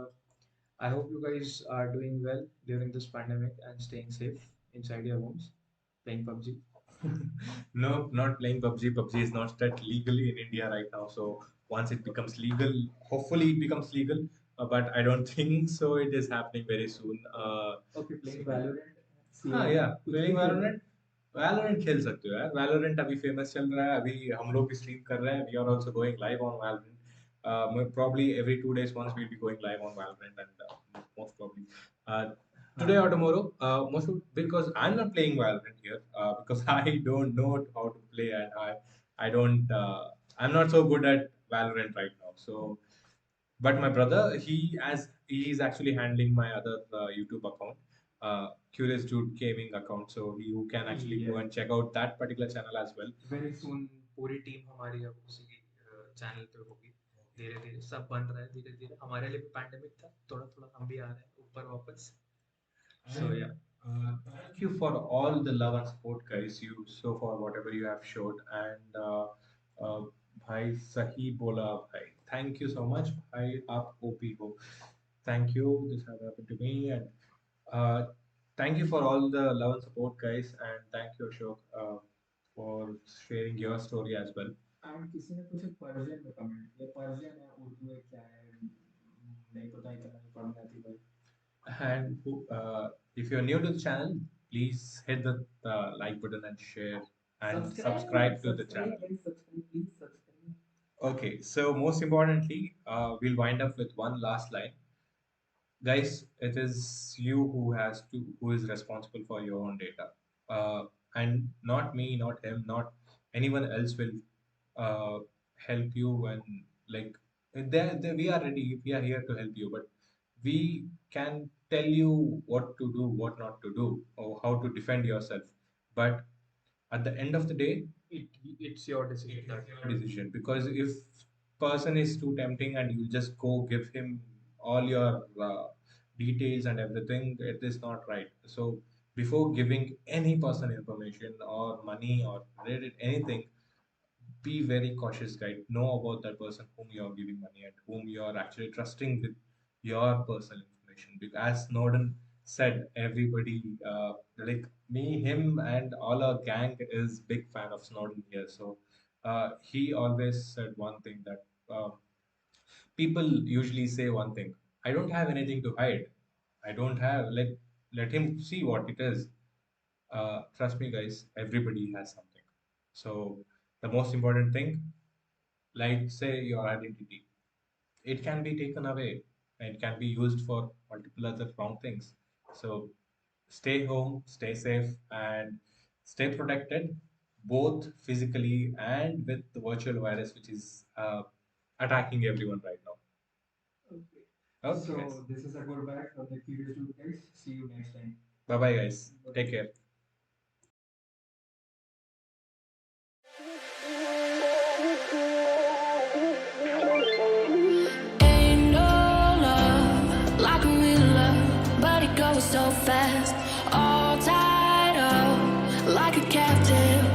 I hope you guys are doing well during this pandemic and staying safe inside your homes, playing PUBG. No, not playing PUBG. PUBG is not that legally in India right now. So once it becomes legal, hopefully it becomes legal. But I don't think so. It is happening very soon. Okay, playing Valorant. हाँ CM, या कुछ playing भी खेल रहे Valorant. Valorant खेल सकते हो यार. वैलोरेंट अभी फेमस चल रहा है. अभी हम लोग भी स्ट्रीम कर रहे हैं. We are also going live on Valorant. Probably every 2 days once we'll be going live on Valorant, and most probably uh, today or tomorrow. Because I'm not playing Valorant here, because I don't know how to play, and I don't I'm not so good at Valorant right now. So but my brother, he is actually handling my other YouTube account, Curious Dude Gaming account. So you can actually go Yeah. and check out that particular channel as well. Very soon पूरी team हमारी अब उसी channel पे होगी. धीरे धीरे सब बन रहा है, धीरे धीरे. हमारे लिए भी पैंडेमिक था, थोड़ा थोड़ा हम भी आ रहे हैं ऊपर वापस. So yeah. Thank you for all the love and support, guys. You so for whatever you have showed, and uh, Bhai Sahi Bola Bhai. Thank you so much, Bhai Aap OP ho. Thank you. This has happened to me, and uh, thank you for all the love and support, guys, and thank you, Ashok, for sharing your story as well. And किसी ने कुछ Persian में comment किया. Persian है, उर्दू है, क्या है, नहीं पता, इतना नहीं पढ़ने आती भाई. And if you're new to the channel, please hit the like button and share and subscribe to the channel. Subscribe, please subscribe. Okay, so most importantly, we'll wind up with one last line. Guys, it is you who is responsible for your own data, and not me, not him, not anyone else will help you. And like we are ready, we are here to help you, but we can tell you what to do, what not to do, or how to defend yourself. But at the end of the day, It's your decision. it is your decision, because if person is too tempting and you just go give him all your details and everything, it is not right. So before giving any person information or money or credit anything, be very cautious, guys. Know about that person whom you are giving money and whom you are actually trusting with your personal information. Because as Snowden said, everybody, like me, him, and all our gang is big fan of Snowden here. So he always said one thing that people usually say one thing: I don't have anything to hide. I don't have like. Let him see what it is. Trust me, guys, everybody has something. So, the most important thing, like say your identity, it can be taken away and it can be used for multiple other wrong things. So, stay home, stay safe, and stay protected, both physically and with the virtual virus, which is attacking everyone right now. Okay. Okay, guys. So this is a goodbye from the Curious Dude guys. See you next time. Bye bye, guys. Take care. Ain't no love like a real love, but it goes so fast. All tied up like a captive.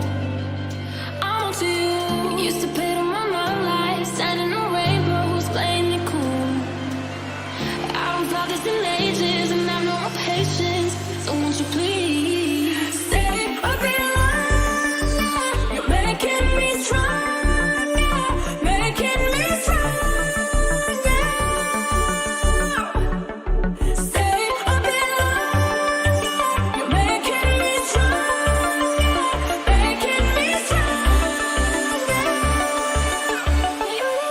I'm to you. Used to pit on my mind like standing on rainbows, playing it cool. I haven't felt this in ages, and I've no more patience. So won't you please stay a bit longer? You're making me stronger, making me stronger. Stay a bit longer. You're making me stronger, making me stronger. You're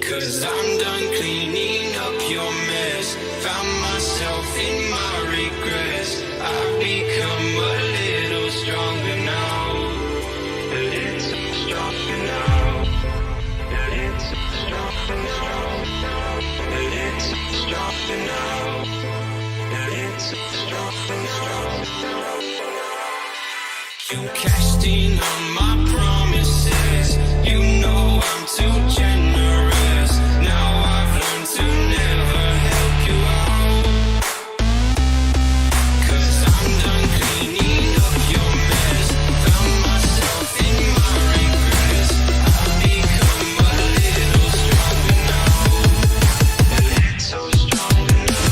Cause I'm done cleaning up your mess. Found myself in my regrets. I've become a little stronger now. A little stronger now. A little stronger now. A little stronger now. A little stronger now. You cashed in on my promises. You know I'm too generous. Now I've learned to never help you out. Cause I'm done cleaning up your mess. Found myself in my regrets. I've become a little stronger now. A little stronger now.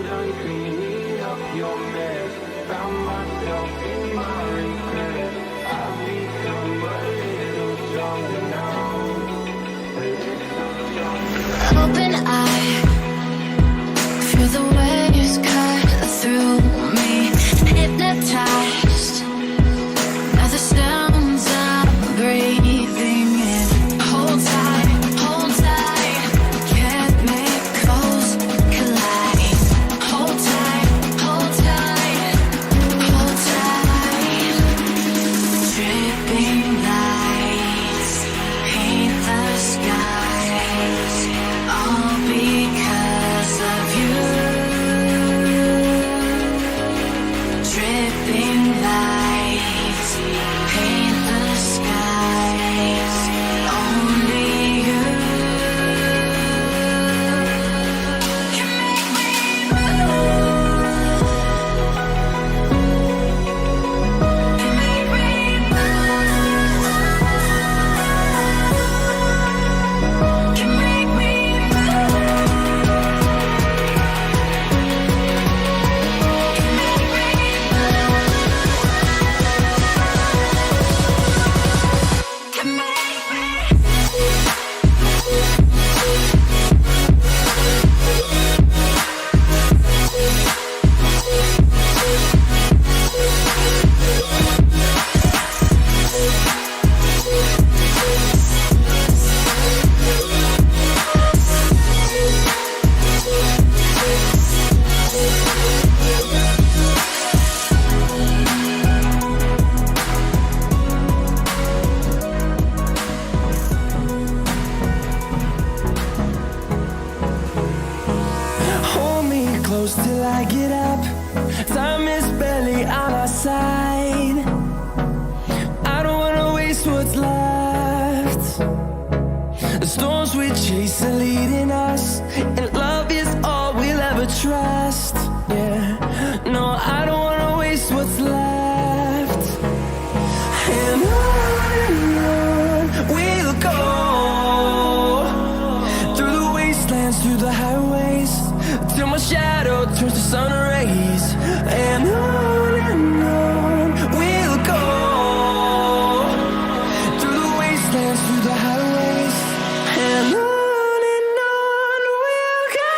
done cleaning up your mess. Found myself in my regret. I've become a little stronger now. A little stronger now. Open eye, feel the waves cut through me. Hypnotized by the sounds I'm breathing in. Hold tight, chemicals collide. Hold tight, hold tight, hold tight. Dripping lights paint the skies, all because of you. Dripping lights paint the skies, only you can make me move. Can make me move. Can make me Hold me close till I get up. Time is barely on our side. I don't wanna waste what's left. The storms we chase are leading us, and love is all we'll ever trust. Yeah, no, I don't wanna waste what's left. And on we'll go, through the wastelands, through the highways, till my shadow turns to sun rays. And on we'll go, through the wastelands, through the highways, and on we'll go.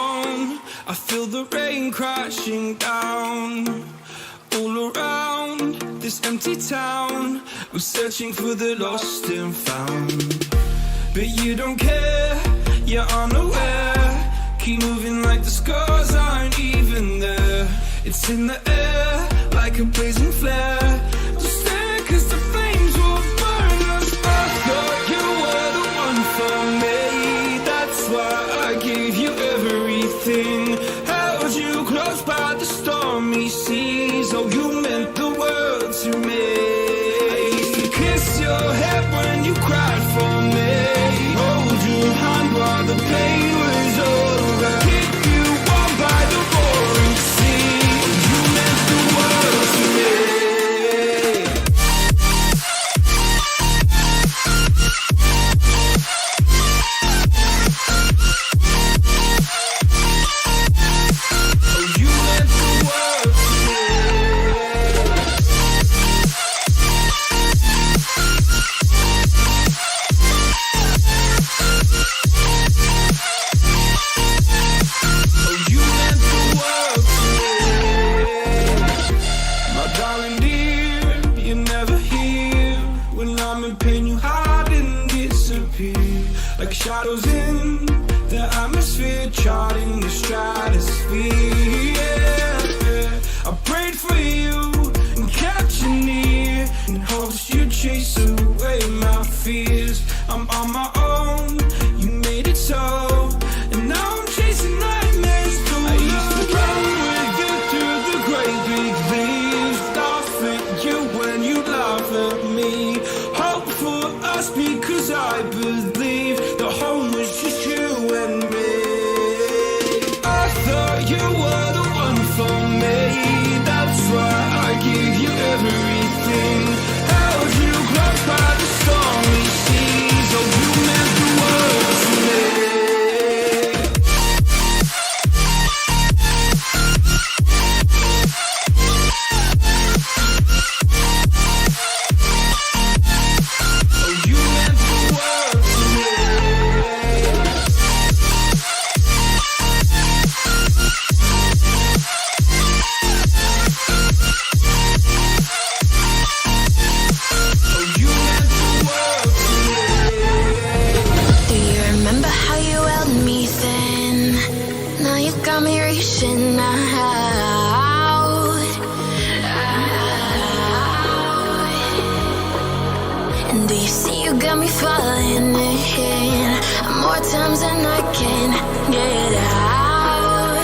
alone. I feel the rain crashing down all around this empty town. We're searching for the lost and found, but you don't care, you're unaware. Keep moving like the scars aren't even there. It's in the air like a blazing flare. Don't stare 'cause the flames will burn us. I thought you were the one for me. That's why I gave you everything. Held you close by the stormy seas. Oh, you meant the world to me. I used to kiss your head when you cried for me. Hold your hand while the pain was over. Keep you warm by the roaring sea. Oh, you meant the world to me. Oh, you meant the world to me. Oh, you meant the world to me. My darling dear, you're never here. When I'm in pain, you hide and disappear. Like shadows in the atmosphere, charting the stratosphere. Yeah. I prayed for you and kept you near, in hopes you'd chase away my fears. I'm on my own, you made it so, and now I'm chasing nightmares too. I used to run with you through the great big leaves, laugh at you when you laugh at me. Hope for us because I believe the home was just you and me. I thought you were the one for me. That's why I gave you everything. Held you close by the stormy seas. Oh, you meant the world to me. Oh, you meant the world to me. Oh, you meant the world to me. Do you remember how you held me then? Now you got me reaching out. And do you see you got me falling in more times than I can get out.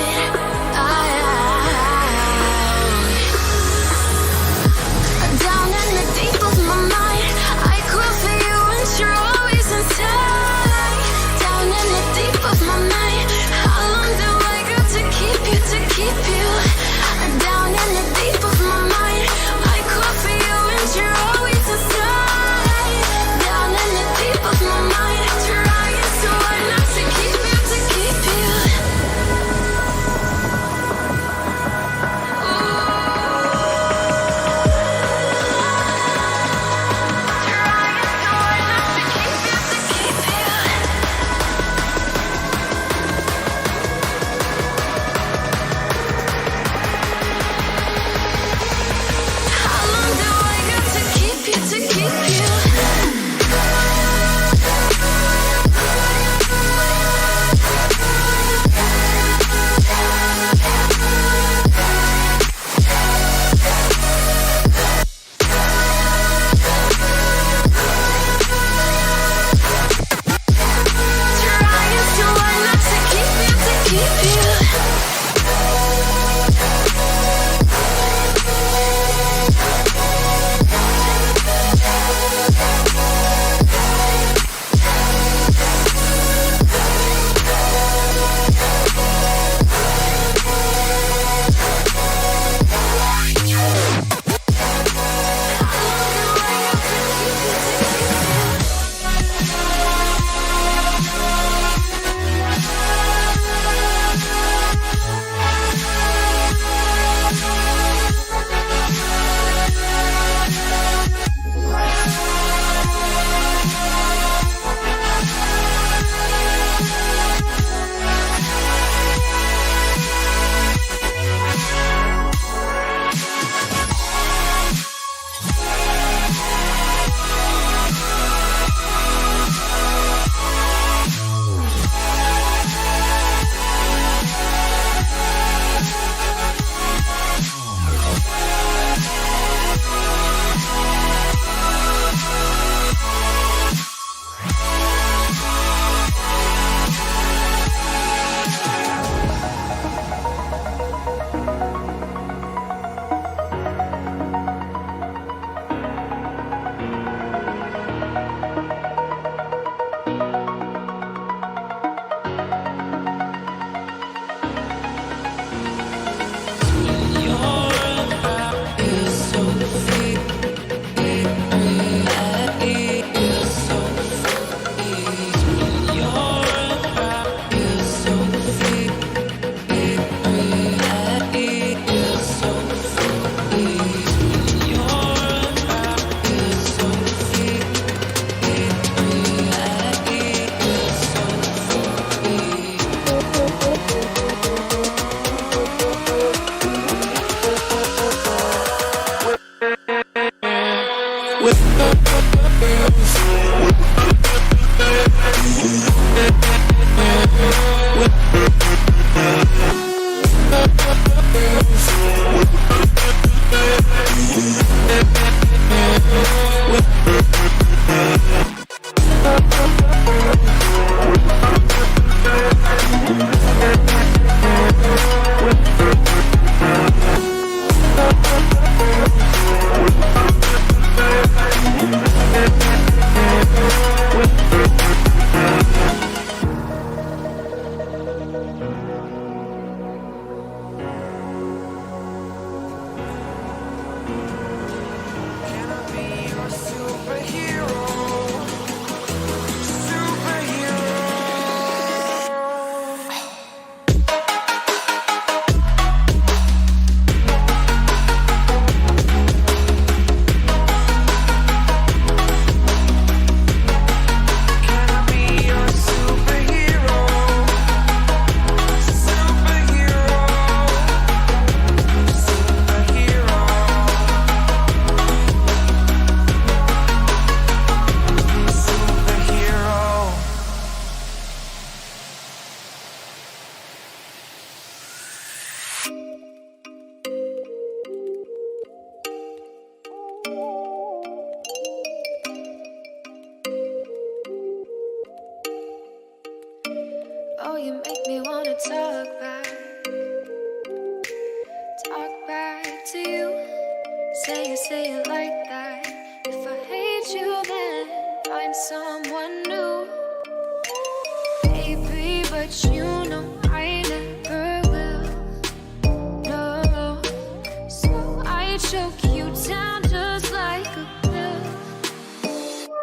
Down in the deep of my mind, I crawl for you and you're always inside. Down in the deep of my mind, how long do I got to keep you, to keep you? Down in the deep of my mind, I crawl for you and you're always inside. Down in the deep of my mind, trying so hard not to keep you, to keep you. superhero. Superhero. Can I be your superhero? Superhero. Superhero. Superhero. Oh, you make me wanna talk back to you. Say it like that. If I hate you, then find someone new. Baby, but you know I never will. No, so I choke